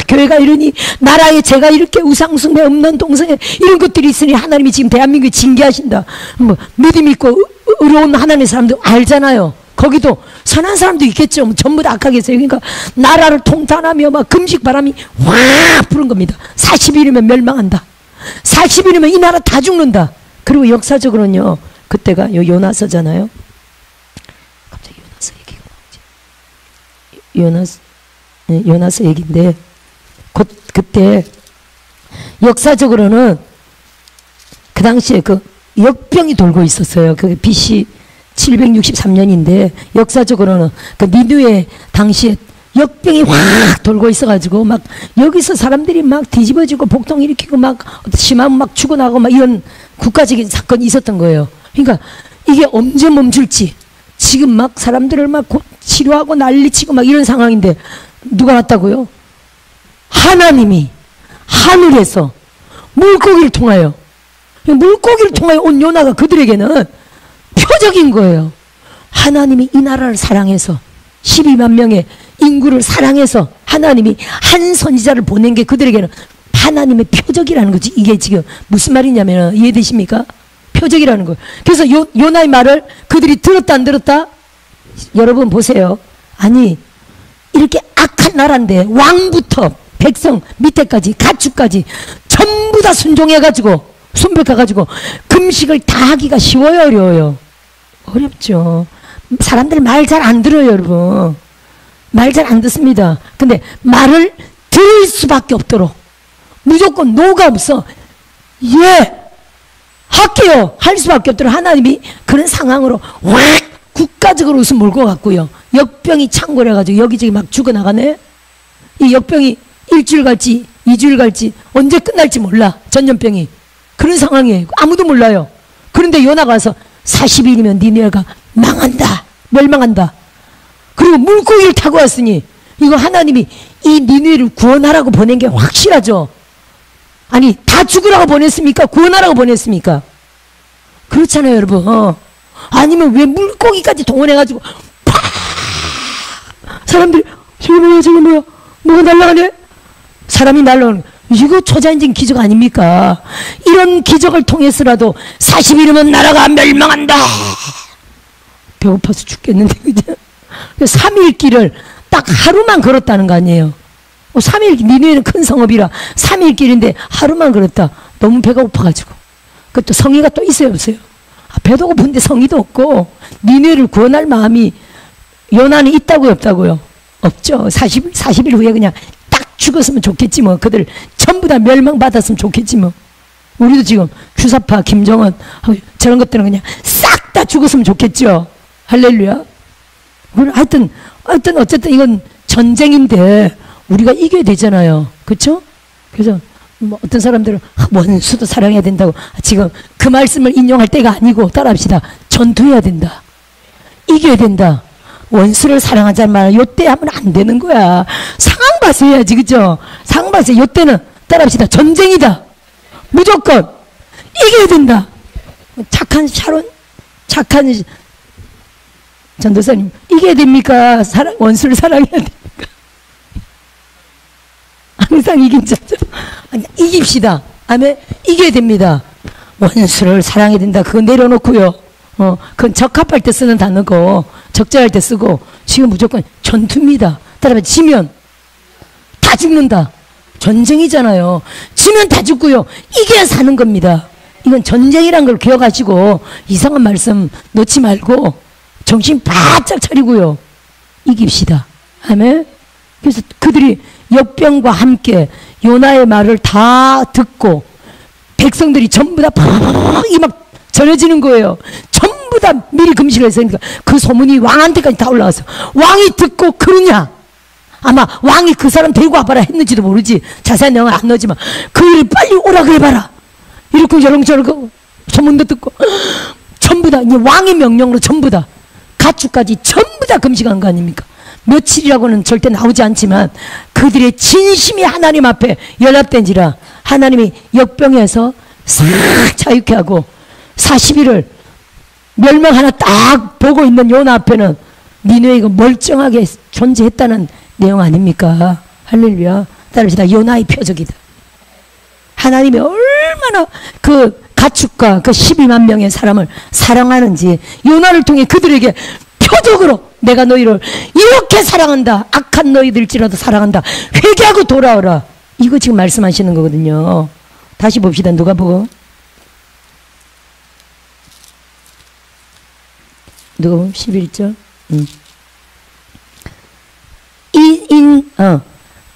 교회가 이러니 나라에 죄가 이렇게 우상숭배 없는 동성애 이런 것들이 있으니 하나님이 지금 대한민국에 징계하신다. 뭐 믿음 있고 의로운 하나님의 사람도 알잖아요. 거기도 선한 사람도 있겠죠. 뭐 전부 다 악하게 해서. 그러니까 나라를 통탄하며 막 금식 바람이 확 부는 겁니다. 40일이면 멸망한다. 40일이면 이 나라 다 죽는다. 그리고 역사적으로는요, 그때가 요나서잖아요. 갑자기 요나서 얘기가 나오지. 요나서 얘기인데, 그때 역사적으로는 그 당시에 그 역병이 돌고 있었어요. 그게 BC 763년인데 역사적으로는 그 니느웨 당시에 역병이 확 돌고 있어가지고 막 여기서 사람들이 막 뒤집어지고 복통 일으키고 막 심하면 막 죽어나고 막 이런 국가적인 사건이 있었던 거예요. 그러니까 이게 언제 멈출지 지금 막 사람들을 막 치료하고 난리치고 막 이런 상황인데 누가 왔다고요? 하나님이 하늘에서 물고기를 통하여 온 요나가 그들에게는 표적인 거예요. 하나님이 이 나라를 사랑해서 12만 명의 인구를 사랑해서 하나님이 한 선지자를 보낸 게 그들에게는 하나님의 표적이라는 거지. 이게 지금 무슨 말이냐면 이해되십니까? 표적이라는 거예요. 그래서 요나의 말을 그들이 들었다 안 들었다? 여러분 보세요. 아니 이렇게 악한 나라인데 왕부터 백성 밑에까지 가축까지 전부 다 순종해가지고 순백해가지고 금식을 다 하기가 쉬워요, 어려워요? 어렵죠. 사람들 말 잘 안 들어요, 여러분. 말 잘 안 듣습니다. 근데 말을 들을 수밖에 없도록 무조건 노가 없어. 예, 할게요. 할 수밖에 없도록 하나님이 그런 상황으로 확 국가적으로 웃음 몰고 갔고요. 역병이 창궐해가지고 여기저기 막 죽어나가네. 이 역병이 일주일 갈지 2주일 갈지 언제 끝날지 몰라. 전염병이. 그런 상황이에요. 아무도 몰라요. 그런데 요나가 와서 40일이면 니네가 망한다. 멸망한다. 그리고 물고기를 타고 왔으니 이거 하나님이 이 니네를 구원하라고 보낸 게 확실하죠. 아니 다 죽으라고 보냈습니까? 구원하라고 보냈습니까? 그렇잖아요, 여러분. 아니면 왜 물고기까지 동원해가지고 팍 사람들이 저게 뭐야 뭐가 날아가네? 사람이 날아오는 이거 초자연적인 기적 아닙니까? 이런 기적을 통해서라도 40일이면 나라가 멸망한다. 배고파서 죽겠는데 그죠? 3일 길을 딱 하루만 걸었다는 거 아니에요? 3일 니네는 큰 성읍이라 3일 길인데 하루만 걸었다. 너무 배가 고파가지고. 그것도 성의가 또 있어요 없어요? 배도 고픈데 성의도 없고 니네를 구원할 마음이 요나는 있다고요 없다고요? 없죠. 40일 후에 그냥 딱 죽었으면 좋겠지 뭐. 그들 전부 다 멸망받았으면 좋겠지 뭐. 우리도 지금 주사파 김정은 저런 것들은 그냥 싹 다 죽었으면 좋겠죠. 할렐루야. 하여튼 어쨌든 이건 전쟁인데 우리가 이겨야 되잖아요. 그렇죠? 그래서 뭐 어떤 사람들은 원수도 사랑해야 된다고. 지금 그 말씀을 인용할 때가 아니고 따라합시다. 전투해야 된다. 이겨야 된다. 원수를 사랑하자는 말 요때 하면 안 되는 거야. 상황 봐서 해야지. 그죠? 상황 봐서 요때는 따라합시다. 전쟁이다. 무조건 이겨야 된다. 착한 전도사님 이겨야 됩니까? 원수를 사랑해야 됩니까? 항상 이긴 자죠. 이깁시다. 아멘. 이겨야 됩니다. 원수를 사랑해야 된다. 그거 내려놓고요. 그건 적합할 때 쓰는 단어고 적절할 때 쓰고 지금 무조건 전투입니다. 따라서 지면 다 죽는다. 전쟁이잖아요. 지면 다 죽고요. 이겨야 사는 겁니다. 이건 전쟁이란 걸 기억하시고 이상한 말씀 놓지 말고 정신 바짝 차리고요. 이깁시다. 아멘. 그래서 그들이 역병과 함께 요나의 말을 다 듣고 백성들이 전부 다 팍이 막 전해지는 거예요. 전부 다 미리 금식을 했으니까 그 소문이 왕한테까지 다 올라와서 왕이 듣고 그러냐? 아마 왕이 그 사람 데리고 와봐라 했는지도 모르지. 자세한 내용은 안 나오지만 그 일을 빨리 오라 그래봐라. 이렇게 저렇게 소문도 듣고 전부 다 이제 왕의 명령으로 전부 다 가축까지 전부 다 금식한 거 아닙니까? 며칠이라고는 절대 나오지 않지만 그들의 진심이 하나님 앞에 연합된지라 하나님이 역병에서 싹 자유케 하고 40일을 멸망 하나 딱 보고 있는 요나 앞에는 니느웨가 멀쩡하게 존재했다는 내용 아닙니까? 할렐루야. 따라합시다. 요나의 표적이다. 하나님이 얼마나 그 가축과 그 12만 명의 사람을 사랑하는지 요나를 통해 그들에게 표적으로 내가 너희를 이렇게 사랑한다. 악한 너희들일지라도 사랑한다. 회개하고 돌아오라. 이거 지금 말씀하시는 거거든요. 다시 봅시다. 누가복음. 누가복음 11절.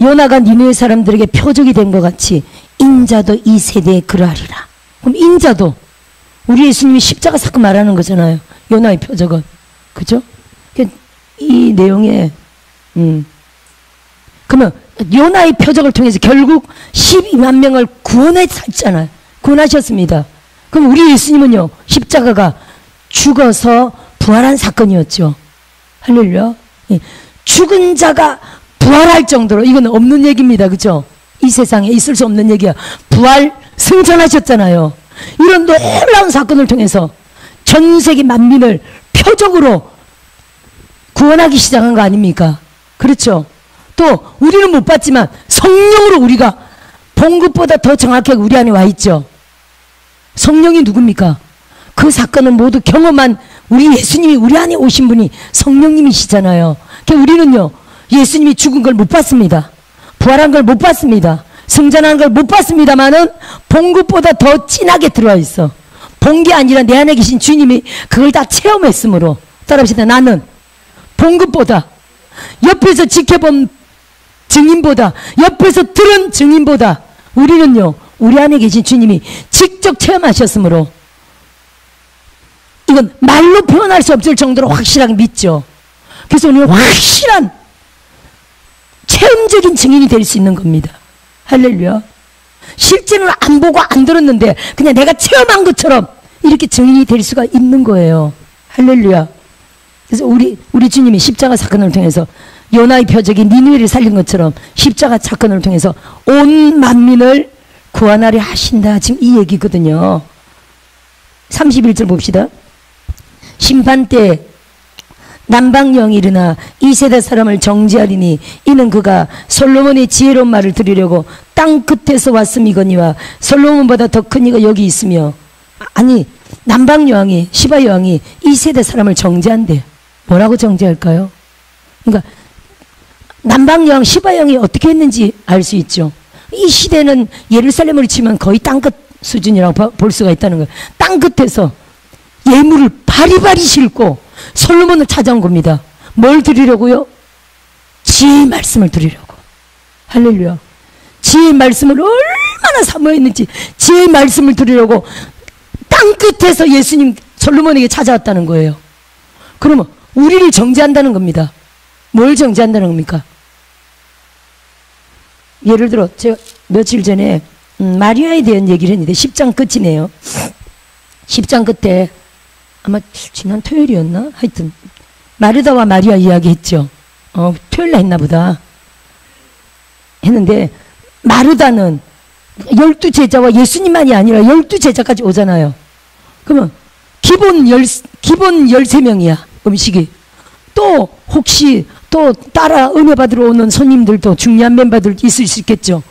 요나가 니느웨 사람들에게 표적이 된 것 같이 인자도 이 세대에 그러하리라. 그럼 인자도 우리 예수님이 십자가 사건 말하는 거잖아요. 요나의 표적은. 그죠? 이 내용에 그러면 요나의 표적을 통해서 결국 12만 명을 구원했잖아요. 구원하셨습니다. 그럼 우리 예수님은요, 십자가가 죽어서 부활한 사건이었죠. 할렐루야. 죽은 자가 부활할 정도로, 이건 없는 얘기입니다. 그죠? 이 세상에 있을 수 없는 얘기야. 부활 승천하셨잖아요. 이런 놀라운 사건을 통해서 전 세계 만민을 표적으로 구원하기 시작한 거 아닙니까? 그렇죠? 또 우리는 못 봤지만 성령으로 우리가 본 것보다 더 정확하게 우리 안에 와 있죠. 성령이 누굽니까? 그 사건을 모두 경험한 우리 예수님이 우리 안에 오신 분이 성령님이시잖아요. 그러니까 우리는요, 예수님이 죽은 걸 못 봤습니다. 부활한 걸 못 봤습니다. 승전한 걸 못 봤습니다만은 본 것보다 더 진하게 들어와 있어. 본 게 아니라 내 안에 계신 주님이 그걸 다 체험했으므로. 따라합시다. 나는 본 것보다, 옆에서 지켜본 증인보다, 옆에서 들은 증인보다 우리는요, 우리 안에 계신 주님이 직접 체험하셨으므로 이건 말로 표현할 수 없을 정도로 확실하게 믿죠. 그래서 우리는 확실한 체험적인 증인이 될 수 있는 겁니다. 할렐루야. 실제로는 안 보고 안 들었는데 그냥 내가 체험한 것처럼 이렇게 증인이 될 수가 있는 거예요. 할렐루야. 그래서 우리 주님이 십자가 사건을 통해서 요나의 표적이 니느웨를 살린 것처럼 십자가 사건을 통해서 온 만민을 구원하려 하신다. 지금 이 얘기거든요. 31절 봅시다. 심판 때 남방령이 일어나 이 세대 사람을 정죄하리니 이는 그가 솔로몬의 지혜로운 말을 들으려고 땅 끝에서 왔음이거니와 솔로몬보다 더 큰 이가 여기 있으며. 아니, 남방여왕이, 시바여왕이 이 세대 사람을 정죄한대요. 뭐라고 정죄할까요? 그러니까 남방여왕 시바여왕이 어떻게 했는지 알 수 있죠. 이 시대는 예루살렘으로 치면 거의 땅끝 수준이라고 볼 수가 있다는 거예요. 땅 끝에서 예물을 바리바리 싣고 솔로몬을 찾아온 겁니다. 뭘 드리려고요? 지혜의 말씀을 드리려고. 할렐루야. 지혜의 말씀을 얼마나 사모했는지 지혜의 말씀을 드리려고 땅 끝에서 예수님 솔로몬에게 찾아왔다는 거예요. 그러면 우리를 정죄한다는 겁니다. 뭘 정죄한다는 겁니까? 예를 들어 제가 며칠 전에 마리아에 대한 얘기를 했는데 10장 끝이네요. 10장 끝에 아마 지난 토요일이었나? 하여튼 마르다와 마리아 이야기 했죠. 토요일날 했나 보다. 했는데 마르다는 12제자와 예수님만이 아니라 12제자까지 오잖아요. 그러면 기본 13명이야 음식이. 또 혹시 또 따라 은혜 받으러 오는 손님들도 중요한 멤버들 있을 수 있겠죠.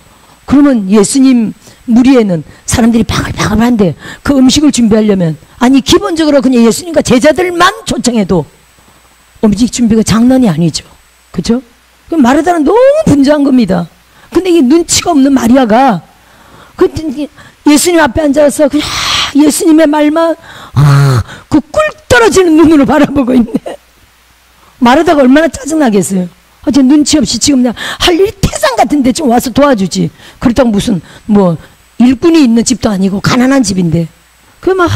그러면 예수님 무리에는 사람들이 바글바글한데 그 음식을 준비하려면, 아니 기본적으로 그냥 예수님과 제자들만 초청해도 음식 준비가 장난이 아니죠. 그죠? 그럼 마르다는 너무 분주한 겁니다. 근데 이 눈치가 없는 마리아가 예수님 앞에 앉아서 그냥 예수님의 말만 그 꿀 떨어지는 눈으로 바라보고 있네. 마르다가 얼마나 짜증나겠어요. 제 눈치 없이 지금 그냥 할 일이 태산 같은데 좀 와서 도와주지. 그렇다고 무슨 뭐 일꾼이 있는 집도 아니고 가난한 집인데. 그러면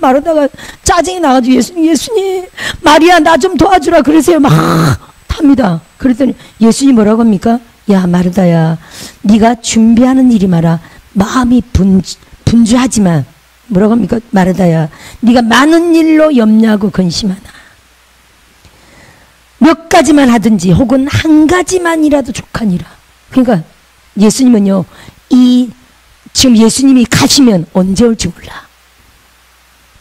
마르다가 짜증이 나가지고 예수님 마리아 나 좀 도와주라 그러세요. 막 다 합니다. 그랬더니 예수님이 뭐라고 합니까? 야 마르다야, 네가 준비하는 일이 많아. 마음이 분주하지만 뭐라고 합니까? 마르다야, 네가 많은 일로 염려하고 근심하나. 몇 가지만 하든지 혹은 한 가지만이라도 족하니라. 그러니까 예수님은요, 지금 예수님이 가시면 언제 올지 몰라.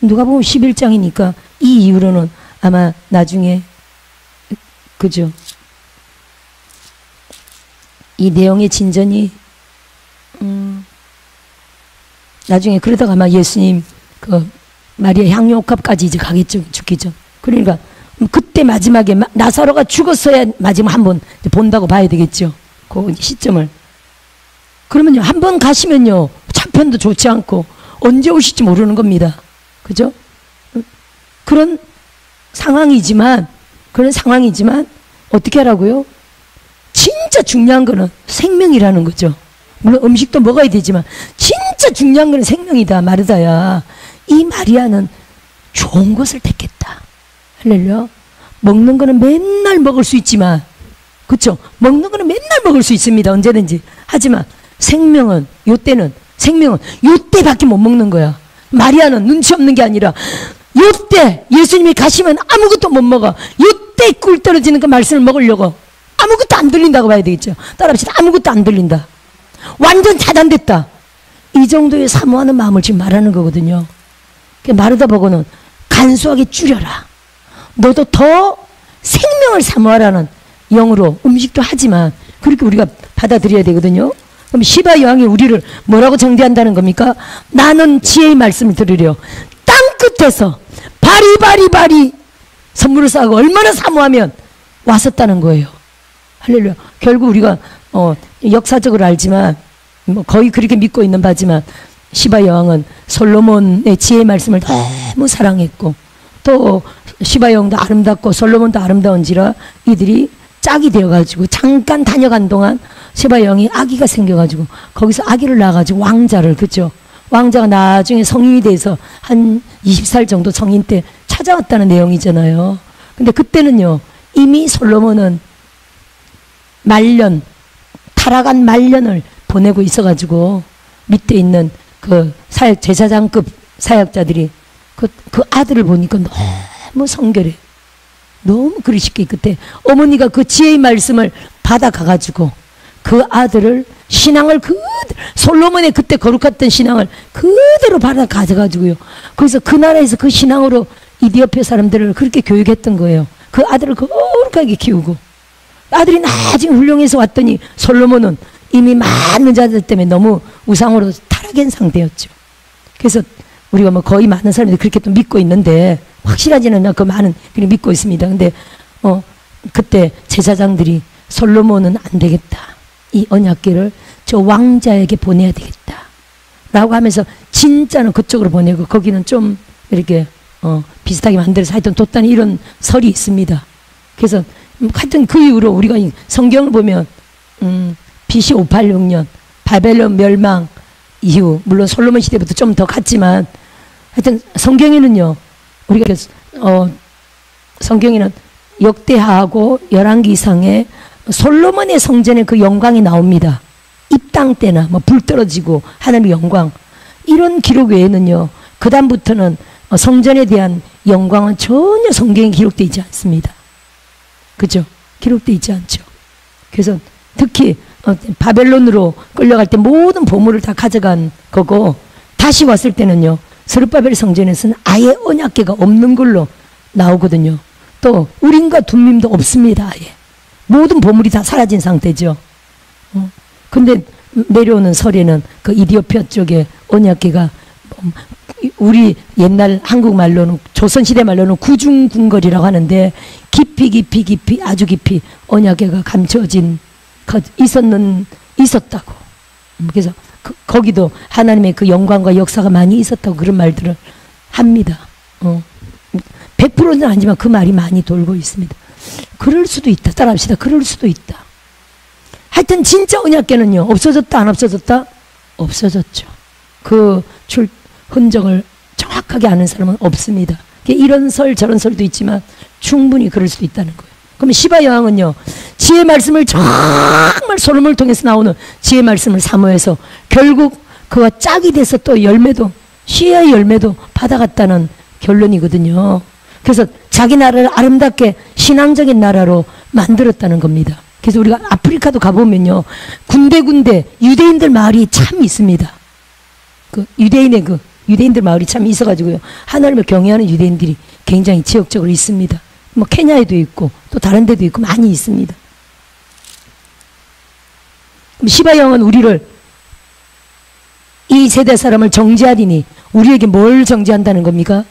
누가복음 11장이니까 이 이후로는 아마 나중에, 그죠? 이 내용의 진전이 나중에 그러다가 아마 예수님 그 마리아 향유옥합까지 이제 가겠죠. 죽기 전. 그러니까 그때 마지막에 나사로가 죽었어야 마지막 한번 본다고 봐야 되겠죠. 그 시점을. 그러면요, 한 번 가시면요, 차편도 좋지 않고 언제 오실지 모르는 겁니다. 그죠? 그런 상황이지만 어떻게 하라고요? 진짜 중요한 거는 생명이라는 거죠. 물론 음식도 먹어야 되지만 진짜 중요한 거는 생명이다. 마르다야, 이 마리아는 좋은 것을 택했다. 할렐루야. 먹는 거는 맨날 먹을 수 있지만, 그쵸? 먹는 거는 맨날 먹을 수 있습니다. 언제든지. 하지만 생명은 요때밖에 못 먹는 거야. 마리아는 눈치 없는 게 아니라 요때 예수님이 가시면 아무것도 못 먹어. 요때 꿀 떨어지는 그 말씀을 먹으려고 아무것도 안 들린다고 봐야 되겠죠. 따라합시다. 아무것도 안 들린다. 완전 차단됐다. 이 정도의 사모하는 마음을 지금 말하는 거거든요. 마르다 보고는 간소하게 줄여라. 너도 더 생명을 사모하라는 영으로 음식도 하지만 그렇게 우리가 받아들여야 되거든요. 그럼 시바 여왕이 우리를 뭐라고 정죄한다는 겁니까? 나는 지혜의 말씀을 들으려 땅 끝에서 바리바리 선물을 싸고 얼마나 사모하면 왔었다는 거예요. 할렐루야. 결국 우리가 역사적으로 알지만 뭐 거의 그렇게 믿고 있는 바지만 시바 여왕은 솔로몬의 지혜의 말씀을 너무 사랑했고 또 시바 여왕도 아름답고 솔로몬도 아름다운지라 이들이 짝이 되어가지고 잠깐 다녀간 동안 시바 여왕이 아기가 생겨가지고 거기서 아기를 낳아가지고 왕자를, 그죠? 왕자가 나중에 성인이 돼서 한 20살 정도 성인 때 찾아왔다는 내용이잖아요. 근데 그때는요, 이미 솔로몬은 타락한 말년을 보내고 있어가지고 밑에 있는 그 제사장급 사역자들이 그 아들을 보니까 너무 성결해. 너무 그리시게 끝에 어머니가 그 지혜의 말씀을 받아가가지고 그 아들을 신앙을 솔로몬의 그때 거룩했던 신앙을 그대로 받아 가져가지고요. 그래서 그 나라에서 그 신앙으로 이디오피아 사람들을 그렇게 교육했던 거예요. 그 아들을 거룩하게 키우고 아들이 나중에 훌륭해서 왔더니 솔로몬은 이미 많은 자들 때문에 너무 우상으로 타락한 상태였죠. 그래서 우리가 뭐 거의 많은 사람들이 그렇게 또 믿고 있는데 확실하지는 않고 많은 그렇게 믿고 있습니다. 근데 그때 제사장들이 솔로몬은 안 되겠다. 이 언약궤를 저 왕자에게 보내야 되겠다. 라고 하면서 진짜는 그쪽으로 보내고 거기는 좀 이렇게 비슷하게 만들어서 하여튼 뒀다는 이런 설이 있습니다. 그래서 하여튼 그 이후로 우리가 성경을 보면 BC 586년 바벨론 멸망 이후 물론 솔로몬 시대부터 좀 더 갔지만 하여튼 성경에는요 우리가 성경에는 역대하하고 열왕기 이상의 솔로몬의 성전의 그 영광이 나옵니다. 입당 때나 뭐 불 떨어지고 하나님의 영광 이런 기록 외에는요 그 다음부터는 성전에 대한 영광은 전혀 성경에 기록되어 있지 않습니다. 그죠? 기록되어 있지 않죠. 그래서 특히 바벨론으로 끌려갈 때 모든 보물을 다 가져간 거고 다시 왔을 때는요 스룹바벨 성전에서는 아예 언약궤가 없는 걸로 나오거든요. 또 우림과 둠밈도 없습니다. 아예 모든 보물이 다 사라진 상태죠. 근데 내려오는 설에는 그 이디오피아 쪽에 언약궤가 우리 옛날 한국말로는 조선시대 말로는 구중궁궐이라고 하는데 깊이 아주 깊이 언약궤가 감춰진 있었다고. 그래서 거기도 하나님의 그 영광과 역사가 많이 있었다고 그런 말들을 합니다. 100%는 아니지만 그 말이 많이 돌고 있습니다. 그럴 수도 있다. 따라합시다. 그럴 수도 있다. 하여튼 진짜 언약궤는요 없어졌다 안 없어졌다? 없어졌죠. 그 흔적을 정확하게 아는 사람은 없습니다. 이런 설 저런 설도 있지만 충분히 그럴 수도 있다는 거예요. 그럼 시바 여왕은요, 지혜 말씀을 정말 솔로몬을 통해서 나오는 지혜 말씀을 사모해서 결국 그와 짝이 돼서 또 열매도, 씨의 열매도 받아갔다는 결론이거든요. 그래서 자기 나라를 아름답게 신앙적인 나라로 만들었다는 겁니다. 그래서 우리가 아프리카도 가보면요, 군데군데 유대인들 마을이 참 있습니다. 유대인들 마을이 참 있어가지고요, 하나님을 경외하는 유대인들이 굉장히 지역적으로 있습니다. 뭐 케냐에도 있고 또 다른 데도 있고 많이 있습니다. 그럼 시바 여왕은 우리를, 이 세대 사람을 정죄하리니 우리에게 뭘 정죄한다는 겁니까?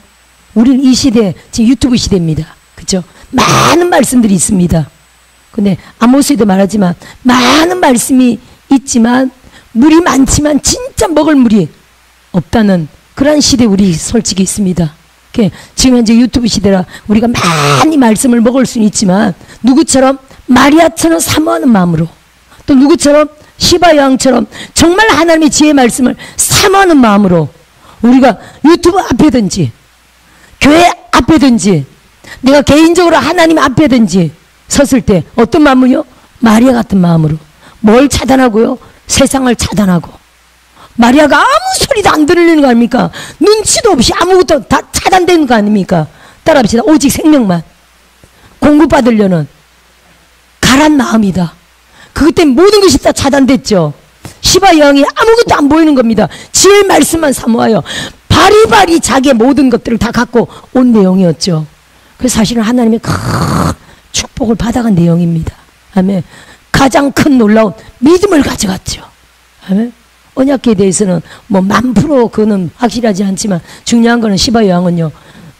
우리는 이 시대, 지금 유튜브 시대입니다. 그렇죠? 많은 말씀들이 있습니다. 근데 아모스에도 말하지만 많은 말씀이 있지만 물이 많지만 진짜 먹을 물이 없다는 그런 시대 우리 솔직히 있습니다. 지금 현재 유튜브 시대라 우리가 많이 말씀을 먹을 수는 있지만 누구처럼 마리아처럼 사모하는 마음으로, 또 누구처럼 시바 여왕처럼 정말 하나님의 지혜의 말씀을 사모하는 마음으로 우리가 유튜브 앞에든지 교회 앞에든지 내가 개인적으로 하나님 앞에든지 섰을 때 어떤 마음이요? 마리아 같은 마음으로 뭘 차단하고요? 세상을 차단하고. 마리아가 아무 소리도 안 들리는 거 아닙니까? 눈치도 없이 아무것도 다 차단되는 거 아닙니까? 따라합시다. 오직 생명만 공급받으려는 가란 마음이다. 그것 때문에 모든 것이 다 차단됐죠. 시바 여왕이 아무것도 안 보이는 겁니다. 지혜의 말씀만 사모하여 바리바리 자기의 모든 것들을 다 갖고 온 내용이었죠. 그래서 사실은 하나님의 큰 축복을 받아간 내용입니다. 아멘. 가장 큰 놀라운 믿음을 가져갔죠. 아멘. 언약궤에 대해서는 뭐 1000% 그는 확실하지 않지만 중요한 거는 시바 여왕은요,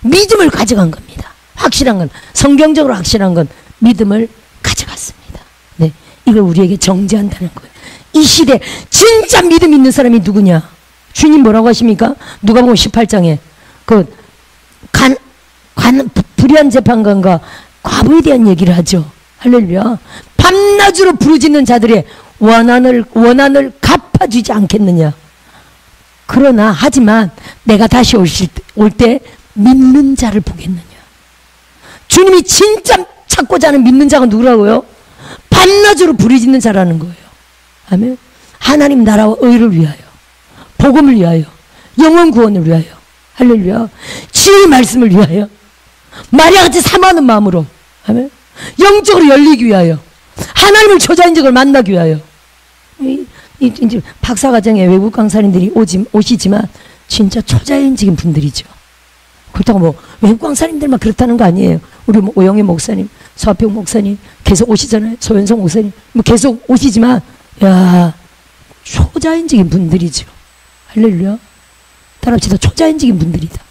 믿음을 가져간 겁니다. 확실한 건, 성경적으로 확실한 건 믿음을 가져갔습니다. 네, 이걸 우리에게 정죄한다는 거예요. 이 시대 진짜 믿음 있는 사람이 누구냐? 주님 뭐라고 하십니까? 누가복음 18장에 불의한 재판관과 과부에 대한 얘기를 하죠. 할렐루야. 밤낮으로 부르짖는 자들의 원한을 갚아주지 않겠느냐. 그러나 하지만 내가 다시 올 때 믿는 자를 보겠느냐. 주님이 진짜 찾고자 하는 믿는 자가 누구라고요? 밤낮으로 부르짖는 자라는 거예요. 아멘. 하나님 나라와 의를 위하여, 복음을 위하여, 영혼 구원을 위하여, 할렐루야. 지혜의 말씀을 위하여, 마리아같이 사모하는 마음으로, 아멘. 영적으로 열리기 위하여, 하나님을 초자연적으로 만나기 위하여. 이제 박사과정에 외국 강사님들이 오시지만 진짜 초자연적인 분들이죠. 그렇다고 뭐 외국 강사님들만 그렇다는 거 아니에요. 우리 뭐 오영애 목사님, 서학평 목사님 계속 오시잖아요. 소연성 목사님 뭐 계속 오시지만, 야, 초자연적인 분들이죠. 할렐루야. 따라합시다. 초자연적인 분들이다.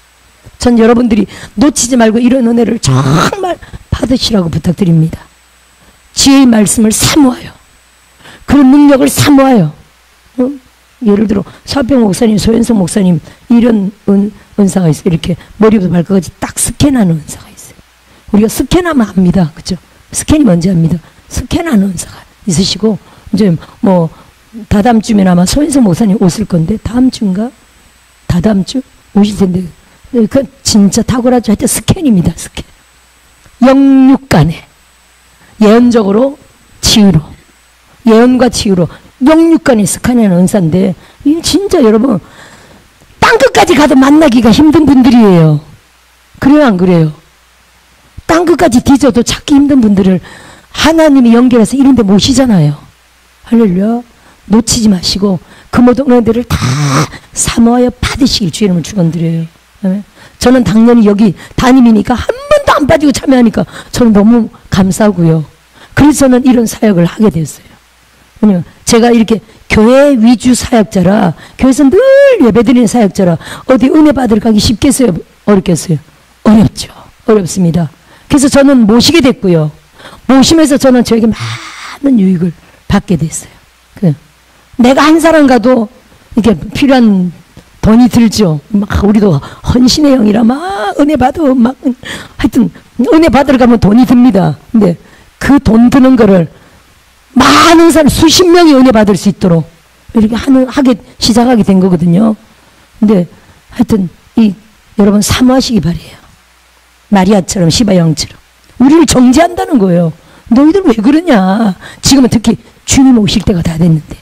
전 여러분들이 놓치지 말고 이런 은혜를 정말 받으시라고 부탁드립니다. 지혜의 말씀을 사모하여, 그런 능력을 사모하여, 예를 들어 서학평 목사님, 소연성 목사님 이런 은사가 있어요. 이렇게 머리부터 발끝까지 딱 스캔하는 은사가 있어요. 우리가 스캔하면 압니다. 그죠? 스캔이 뭔지 압니다. 스캔하는 은사가 있으시고, 이제 뭐 다다음 주면 아마 소연성 목사님 오실 건데, 다음 주인가? 다다음 주 오실 텐데, 그 진짜 탁월하죠. 하여튼 스캔입니다. 스캔. 영육간에 예언적으로 치유로, 예언과 치유로 영육간에 스캔하는 은사인데, 이 진짜 여러분 땅끝까지 가도 만나기가 힘든 분들이에요. 그래요, 안 그래요? 땅끝까지 뒤져도 찾기 힘든 분들을 하나님이 연결해서 이런 데 모시잖아요. 할렐루야. 놓치지 마시고 그 모든 은혜들을 다 사모하여 받으시길 주의 이름을 축원드려요. 저는 당연히 여기 담임이니까 한 번도 안 빠지고 참여하니까 저는 너무 감사하고요. 그래서 저는 이런 사역을 하게 됐어요. 왜냐면 제가 이렇게 교회 위주 사역자라, 교회에서 늘 예배드리는 사역자라 어디 은혜 받으러 가기 쉽겠어요? 어렵겠어요? 어렵죠. 어렵습니다. 그래서 저는 모시게 됐고요. 모시면서 저는 저에게 많은 유익을 받게 됐어요. 내가 한 사람 가도 이렇게 필요한 돈이 들죠. 막 우리도 헌신의 영이라 막 은혜 받아, 막 하여튼 은혜 받으러 가면 돈이 듭니다. 근데 그 돈 드는 거를 많은 사람, 수십 명이 은혜 받을 수 있도록 이렇게 하게 시작하게 된 거거든요. 근데 하여튼 여러분 사모하시기 바래요. 마리아처럼, 시바 여왕처럼. 우리를 정죄한다는 거예요. 너희들 왜 그러냐. 지금은 특히 주님 오실 때가 다 됐는데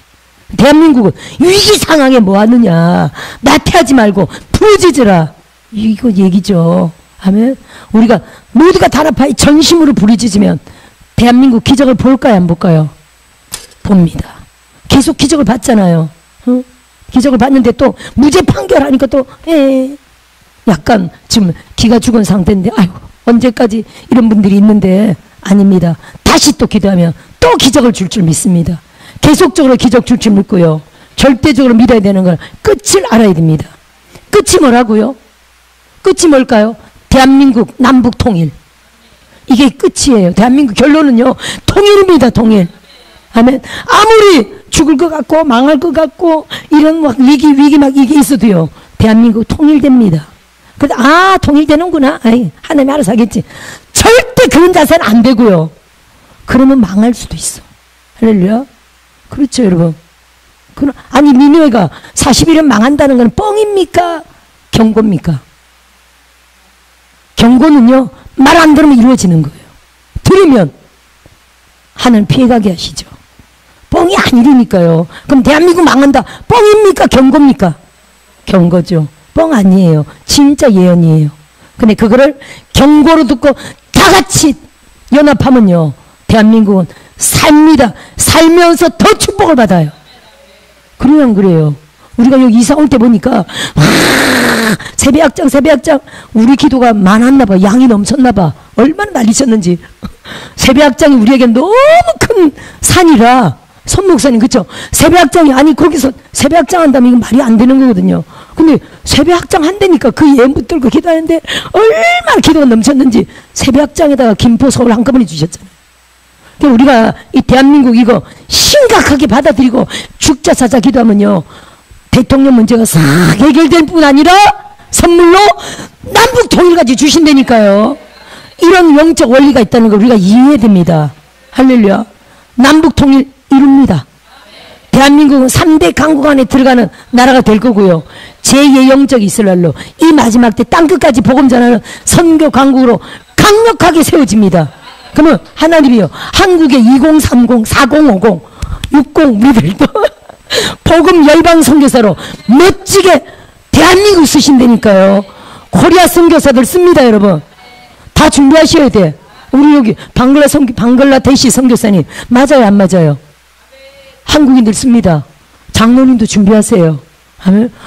대한민국은 위기 상황에 뭐 하느냐. 나태하지 말고 부르짖으라. 이거 얘기죠. 아멘. 우리가 모두가 단합하여 전심으로 부르짖으면 대한민국 기적을 볼까요, 안 볼까요? 봅니다. 계속 기적을 봤잖아요. 응? 기적을 봤는데 또 무죄 판결하니까 또 약간 지금 기가 죽은 상태인데 아이고 언제까지 이런 분들이 있는데 아닙니다. 다시 또 기도하면 또 기적을 줄 줄 믿습니다. 계속적으로 기적 줄 줄 믿고요. 절대적으로 믿어야 되는 걸 끝을 알아야 됩니다. 끝이 뭐라고요? 끝이 뭘까요? 대한민국 남북 통일. 이게 끝이에요. 대한민국 결론은요. 통일입니다. 통일. 아멘. 아무리 죽을 것 같고 망할 것 같고 이런 막 위기 막 이게 있어도요. 대한민국 통일됩니다. 근데 통일되는구나. 아이, 하나님이 알아서 하겠지. 절대 그런 자세는 안 되고요. 그러면 망할 수도 있어. 할렐루야. 그렇죠, 여러분. 아니 니느웨가 40일은 망한다는 건 뻥입니까? 경고입니까? 경고는요. 말 안 들으면 이루어지는 거예요. 들으면 하나님 피해가게 하시죠. 뻥이 아니니까요. 그럼 대한민국 망한다. 뻥입니까? 경고입니까? 경고죠. 뻥 아니에요. 진짜 예언이에요. 근데 그거를 경고로 듣고 다 같이 연합하면요. 대한민국은 삽니다. 살면서 더 축복을 받아요. 그래요, 안 그래요? 우리가 여기 이사 올 때 보니까 새벽장 우리 기도가 많았나 봐. 양이 넘쳤나 봐. 얼마나 난리쳤는지. 새벽장이 우리에겐 너무 큰 산이라 선목사님 그쵸? 새벽장이 아니 거기서 새벽장 한다면 이건 말이 안 되는 거거든요. 근데 새벽장 한다니까 그 예언 붙들고 기도하는데 얼마나 기도가 넘쳤는지 새벽장에다가 김포 서울 한꺼번에 주셨잖아요. 그러니까 우리가 이 대한민국 이거 심각하게 받아들이고 죽자 사자 기도하면요. 대통령 문제가 싹 해결될 뿐 아니라 선물로 남북 통일까지 주신다니까요. 이런 영적 원리가 있다는 걸 우리가 이해해야 됩니다. 할렐루야. 남북 통일 이룹니다. 대한민국은 3대 강국 안에 들어가는 나라가 될 거고요. 제2의 영적 이스라엘로 이 마지막 때 땅끝까지 복음 전하는 선교 강국으로 강력하게 세워집니다. 그러면 하나님이요. 한국의 2030, 4050, 60 우리들도 복음 열방 선교사로 멋지게 대한민국 쓰신다니까요. 코리아 선교사들 씁니다, 여러분. 다 준비하셔야 돼. 우리 여기 방글라데시 선교사님 맞아요, 안 맞아요? 한국인들 씁니다. 장로님도 준비하세요.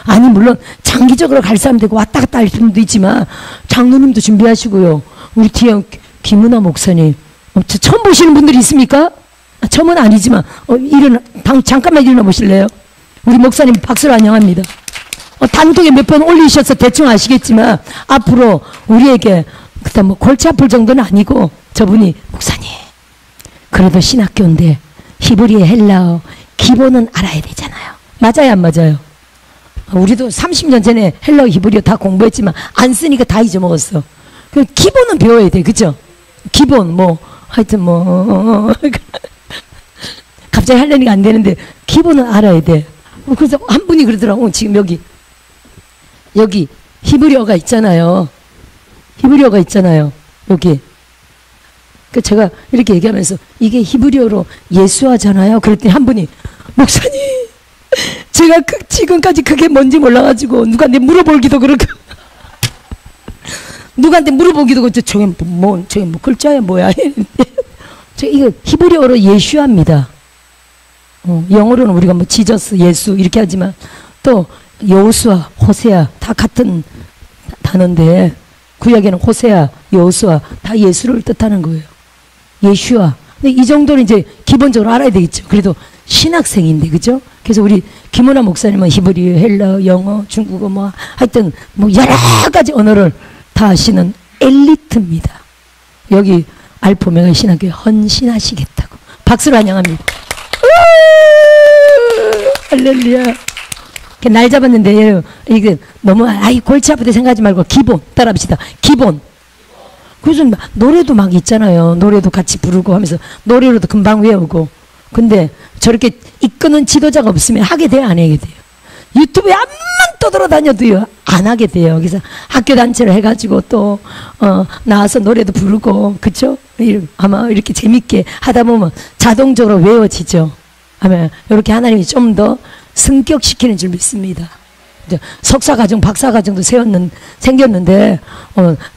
아니 물론 장기적으로 갈 사람도 있고 왔다 갔다 할 사람도 있지만 장로님도 준비하시고요. 우리 뒤에 김은아 목사님 처음 보시는 분들이 있습니까? 처음은 아니지만 잠깐만 일어나 보실래요? 우리 목사님 박수로 환영합니다. 단독에 몇 번 올리셔서 대충 아시겠지만 앞으로 우리에게 그다음 뭐 골치 아플 정도는 아니고 저분이 목사님 그래도 신학교인데 히브리어 헬라어 기본은 알아야 되잖아요. 맞아요, 안 맞아요? 우리도 30년 전에 헬라어 히브리어 다 공부했지만 안 쓰니까 다 잊어먹었어. 그 기본은 배워야 돼, 그죠? 기본 뭐 하여튼 뭐 갑자기 하려니까 안 되는데 기본은 알아야 돼. 그래서 한 분이 그러더라고. 지금 여기 히브리어가 있잖아요. 히브리어가 있잖아요. 여기. 그 제가 이렇게 얘기하면서 이게 히브리어로 예수하잖아요. 그랬더니 한 분이 목사님 제가 지금까지 그게 뭔지 몰라가지고 누구한테 물어보기도 그렇고 누구한테 물어보기도 그렇고 저게 뭐 글자야 뭐야. 이거 히브리어로 예수합니다. 영어로는 우리가 뭐 지저스 예수 이렇게 하지만 또 여호수아 호세아 다 같은 단어인데 구약에는 호세아 여호수아 다 예수를 뜻하는 거예요. 예슈아. 근데 이 정도는 이제 기본적으로 알아야 되겠죠. 그래도 신학생인데 그죠? 그래서 우리 김은아 목사님은 히브리어, 헬라어, 영어, 중국어 뭐 하여튼 뭐 여러 가지 언어를 다 아시는 엘리트입니다. 여기 알포메가 신학교에 헌신하시겠다고 박수로 환영합니다. 할렐루야. 날 잡았는데 이게 너무 골치 아프다 생각하지 말고 기본 따라합시다. 기본. 그래서 노래도 막 있잖아요. 노래도 같이 부르고 하면서 노래로도 금방 외우고. 근데 저렇게 이끄는 지도자가 없으면 하게 돼요, 안 하게 돼요? 유튜브에 암만 떠돌아다녀도요 안 하게 돼요. 그래서 학교 단체를 해가지고 또 나와서 노래도 부르고 그쵸? 아마 이렇게 재밌게 하다 보면 자동적으로 외워지죠. 아마 이렇게 하나님이 좀 더 승격시키는 줄 믿습니다. 석사과정, 박사과정도 생겼는데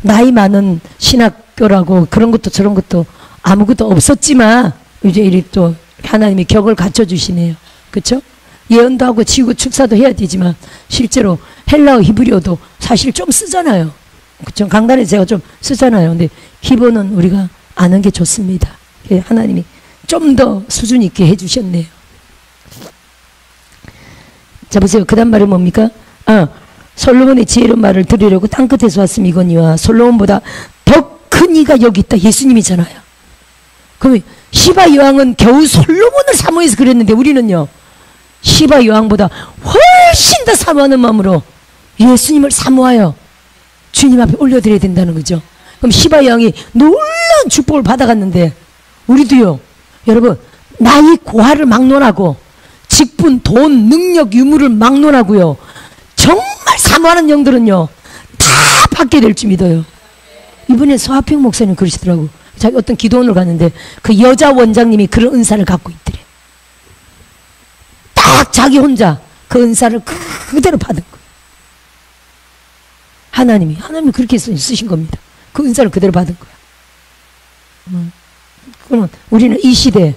나이 많은 신학교라고 그런 것도 저런 것도 아무것도 없었지만 이제 이리 또 하나님이 격을 갖춰주시네요. 그쵸? 예언도 하고 지구 축사도 해야 되지만 실제로 헬라어 히브리어도 사실 좀 쓰잖아요. 그쵸? 강단에 제가 좀 쓰잖아요. 근데 히브리어는 우리가 아는 게 좋습니다. 하나님이 좀 더 수준 있게 해주셨네요. 자 보세요. 그 다음 말은 뭡니까? 솔로몬의 지혜로운 말을 들으려고 땅끝에서 왔음이거니와 솔로몬보다 더 큰 이가 여기 있다. 예수님이잖아요. 그럼 시바 여왕은 겨우 솔로몬을 사모해서 그랬는데 우리는요 시바 여왕보다 훨씬 더 사모하는 마음으로 예수님을 사모하여 주님 앞에 올려드려야 된다는 거죠. 그럼 시바 여왕이 놀라운 축복을 받아갔는데 우리도요 여러분 나이 고하를 막론하고 직분, 돈, 능력, 유무를 막론하고요 정말 사모하는 영들은요 다 받게 될 줄 믿어요. 이번에 서하평 목사님 그러시더라고. 자기 어떤 기도원을 갔는데 그 여자 원장님이 그런 은사를 갖고 있더래. 딱 자기 혼자 그 은사를 그대로 받은 거예요. 하나님이 그렇게 쓰신 겁니다. 그 은사를 그대로 받은 거야. 그러면 우리는 이 시대에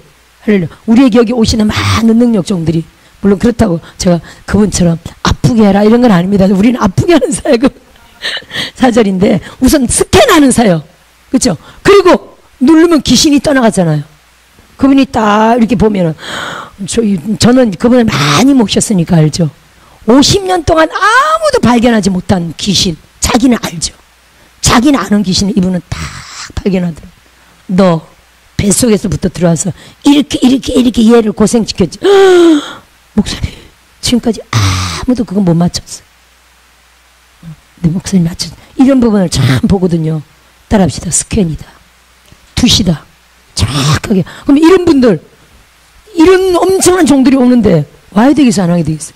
우리에게 여기 오시는 많은 능력종들이 물론 그렇다고 제가 그분처럼 아프게 해라 이런 건 아닙니다. 우리는 아프게 하는 사역은 사절인데 우선 스캔하는 사역. 그렇죠? 그리고 누르면 귀신이 떠나가잖아요. 그분이 딱 이렇게 보면은 저는 그분을 많이 모셨으니까 알죠. 50년 동안 아무도 발견하지 못한 귀신 자기는 알죠. 자기는 아는 귀신을 이분은 딱 발견하더라고요. 너 뱃속에서부터 들어와서 이렇게 얘를 고생시켰지. 목사님 지금까지 아무도 그거 못 맞췄어. 내 목사님 맞췄어. 이런 부분을 참 보거든요. 따라합시다. 스캔이다. 투시다. 정확하게. 그럼 이런 분들 이런 엄청난 종들이 오는데 와야 되겠어 안 와야 되겠어?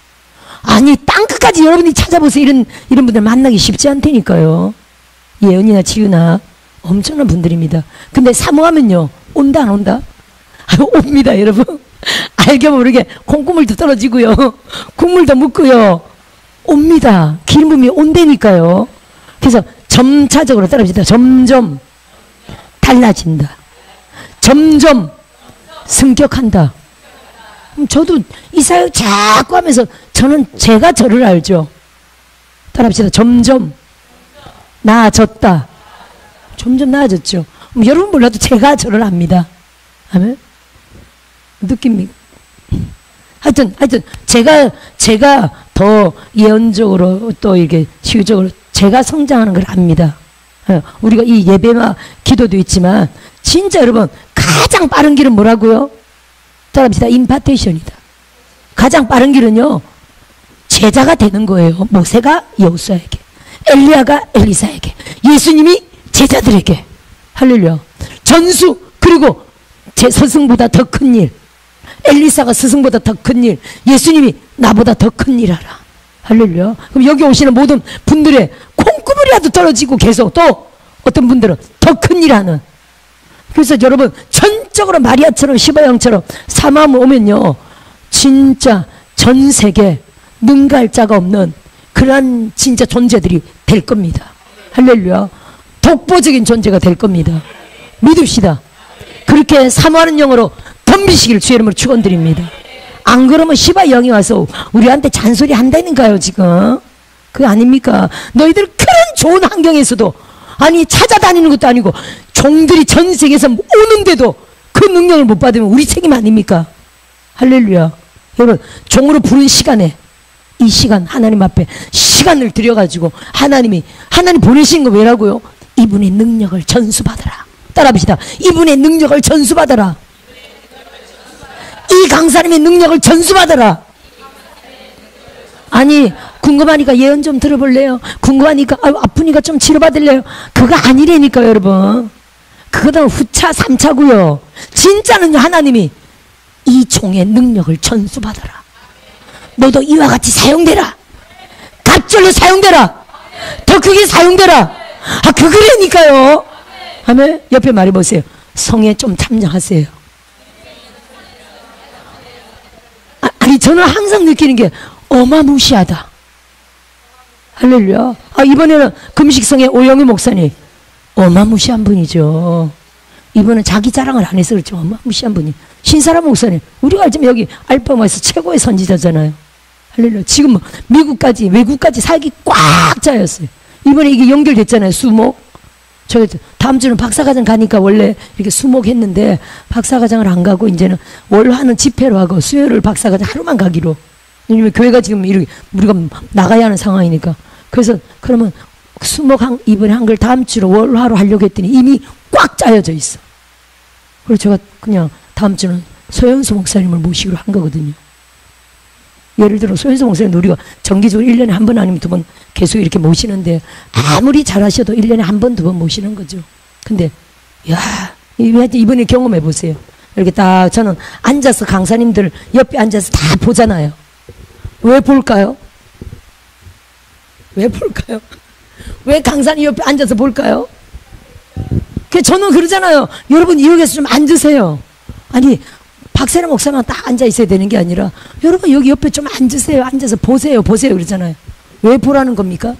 아니 땅끝까지 여러분이 찾아보세요. 이런 분들 만나기 쉽지 않다니까요. 예언이나 치유나 엄청난 분들입니다. 근데 사모하면요 온다 안 온다? 옵니다 여러분. 알게 모르게 콩고물도 떨어지고요 국물도 묻고요 옵니다. 기름 부음이 온다니까요. 그래서 점차적으로 따라합시다. 점점 달라진다. 점점 승격한다. 저도 이 사역 자꾸 하면서 저는 제가 저를 알죠. 따라합시다. 점점 나아졌다. 점점 나아졌죠. 여러분 몰라도 제가 저를 압니다. 아멘. 느낍니까? 하여튼 제가 더 예언적으로 또 이렇게 치유적으로 제가 성장하는 걸 압니다. 우리가 이 예배나 기도도 있지만 진짜 여러분 가장 빠른 길은 뭐라고요? 따라합시다. 임파테이션이다. 가장 빠른 길은요 제자가 되는 거예요. 모세가 여호수아에게, 엘리야가 엘리사에게, 예수님이 제자들에게. 할렐루야. 전수 그리고 제 스승보다 더 큰 일, 엘리사가 스승보다 더 큰 일, 예수님이 나보다 더 큰 일 하라. 할렐루야. 그럼 여기 오시는 모든 분들의 콩구멍이라도 떨어지고 계속 또 어떤 분들은 더 큰 일 하는. 그래서 여러분 전적으로 마리아처럼 시바양처럼 사모함 오면요 진짜 전 세계 능가할 자가 없는 그러한 진짜 존재들이 될 겁니다. 할렐루야. 독보적인 존재가 될 겁니다. 믿읍시다. 그렇게 사모하는 영으로 덤비시길 주의 이름으로 축원드립니다. 안 그러면 시바 영이 와서 우리한테 잔소리 한다니까요 지금. 그거 아닙니까? 너희들 그런 좋은 환경에서도 아니 찾아다니는 것도 아니고 종들이 전 세계에서 오는데도 그 능력을 못 받으면 우리 책임 아닙니까? 할렐루야. 여러분 종으로 부른 시간에 이 시간 하나님 앞에 시간을 들여가지고 하나님 보내신 거 왜라고요? 이분의 능력을 전수받아라. 따라합시다. 이분의 능력을 전수받아라. 이 강사님의 능력을 전수받아라. 아니 궁금하니까 예언 좀 들어볼래요? 궁금하니까 아프니까 좀 치료받을래요? 그거 아니라니까 여러분. 그거는 후차 3차고요 진짜는요 하나님이 이 종의 능력을 전수받아라. 너도 이와 같이 사용되라. 갑절로 사용되라. 더 크게 사용되라. 그거라니까요. 아멘. 옆에 말해보세요. 성에 좀 참정하세요. 아니 저는 항상 느끼는 게 어마무시하다. 할렐루야. 이번에는 금식성의 오영희 목사님 어마무시한 분이죠. 이번은 자기 자랑을 안 해서 그렇죠. 어마무시한 분이. 신사람 목사님 우리가 알지만 여기 알파마에서 최고의 선지자잖아요. 할렐루야. 지금 뭐 미국까지 외국까지 살기 꽉 짜였어요. 이번에 이게 연결됐잖아요. 수목. 저 다음 주는 박사과정 가니까 원래 이렇게 수목했는데 박사과정을 안 가고 이제는 월화는 집회로 하고 수요일 박사과정 하루만 가기로. 왜냐면 교회가 지금 이렇게 우리가 나가야 하는 상황이니까. 그래서 그러면 수목 이번에 한 걸 다음 주로 월화로 하려고 했더니 이미 꽉 짜여져 있어. 그래서 제가 그냥 다음 주는 소현수 목사님을 모시기로 한 거거든요. 예를 들어 소현수 목사님 우리가 정기적으로 1년에 한 번 아니면 2번 계속 이렇게 모시는데 아무리 잘하셔도 1년에 한 번, 2번 모시는 거죠. 근데 야 이번에 경험해 보세요. 이렇게 딱 저는 앉아서 강사님들 옆에 앉아서 다 보잖아요. 왜 볼까요? 왜 볼까요? 왜 강사님 옆에 앉아서 볼까요? 저는 그러잖아요. 여러분 여기서 좀 앉으세요. 아니 박세라 목사만 딱 앉아 있어야 되는 게 아니라 여러분 여기 옆에 좀 앉으세요. 앉아서 보세요. 그러잖아요. 왜 보라는 겁니까?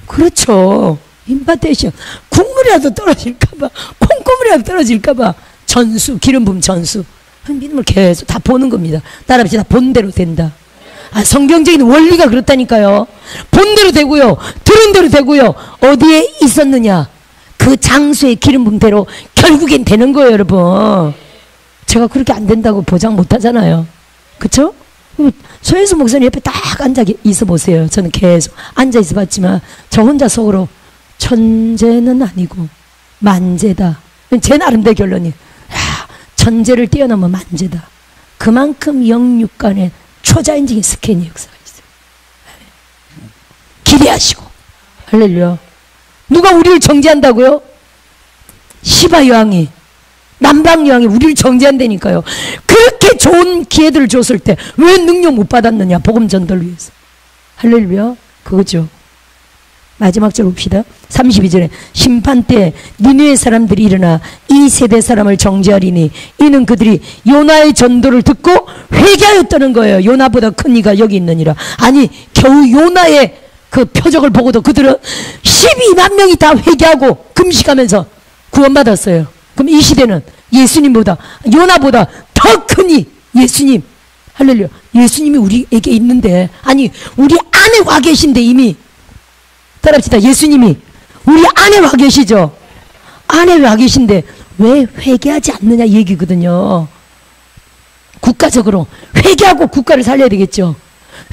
그렇죠. 임파테이션. 국물이라도 떨어질까봐, 콩고물이라도 떨어질까봐 전수, 기름 부음 전수. 믿음을 계속 다 보는 겁니다. 따라합시다. 본대로 된다. 성경적인 원리가 그렇다니까요. 본대로 되고요. 들은 대로 되고요. 어디에 있었느냐. 그 장소의 기름 부음대로 결국엔 되는 거예요, 여러분. 제가 그렇게 안 된다고 보장 못 하잖아요. 그쵸? 소현수 목사님 옆에 딱 앉아 있어 보세요. 저는 계속 앉아 있어 봤지만 저 혼자 속으로 천재는 아니고 만재다. 제 나름대로 결론이 천재를 뛰어넘어 만재다. 그만큼 영육간의 초자연적인 스캔이 역사가 있어요. 기대하시고. 할렐루야. 누가 우리를 정죄한다고요? 시바 여왕이, 남방 여왕이 우리를 정죄한다니까요. 그렇게 좋은 기회들을 줬을 때 왜 능력 못 받았느냐? 복음 전도를 위해서. 할렐루야. 그거죠. 마지막 절 봅시다. 32절에 심판 때 니느웨 사람들이 일어나 이 세대 사람을 정죄하리니 이는 그들이 요나의 전도를 듣고 회개하였다는 거예요. 요나보다 큰 이가 여기 있느니라. 아니 겨우 요나의 그 표적을 보고도 그들은 12만 명이 다 회개하고 금식하면서 구원받았어요. 그럼 이 시대는 예수님보다 요나보다 더 크니 예수님. 할렐루야. 예수님이 우리에게 있는데, 아니 우리 안에 와 계신데 이미. 따라합시다. 예수님이 우리 안에 와 계시죠. 안에 와 계신데 왜 회개하지 않느냐 얘기거든요. 국가적으로 회개하고 국가를 살려야 되겠죠.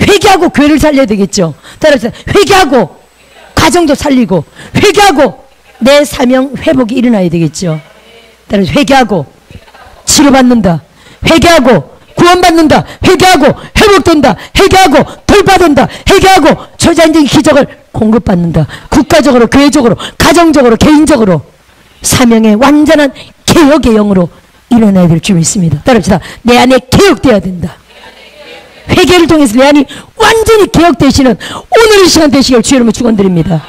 회개하고 교회를 살려야 되겠죠. 따라서 회개하고 가정도 살리고 회개하고 내 사명 회복이 일어나야 되겠죠. 따라서 회개하고 치료받는다. 회개하고 구원받는다. 회개하고 회복된다. 회개하고 돌파된다. 회개하고 초자연적인 기적을 공급받는다. 국가적으로, 교회적으로, 가정적으로, 개인적으로 사명의 완전한 개혁의 영으로 일어나야 될 줄 믿습니다. 따라합시다. 내 안에 개혁되어야 된다. 회개를 통해서 내 안이 완전히 개혁되시는 오늘의 시간 되시길 주의 이름으로 축원드립니다.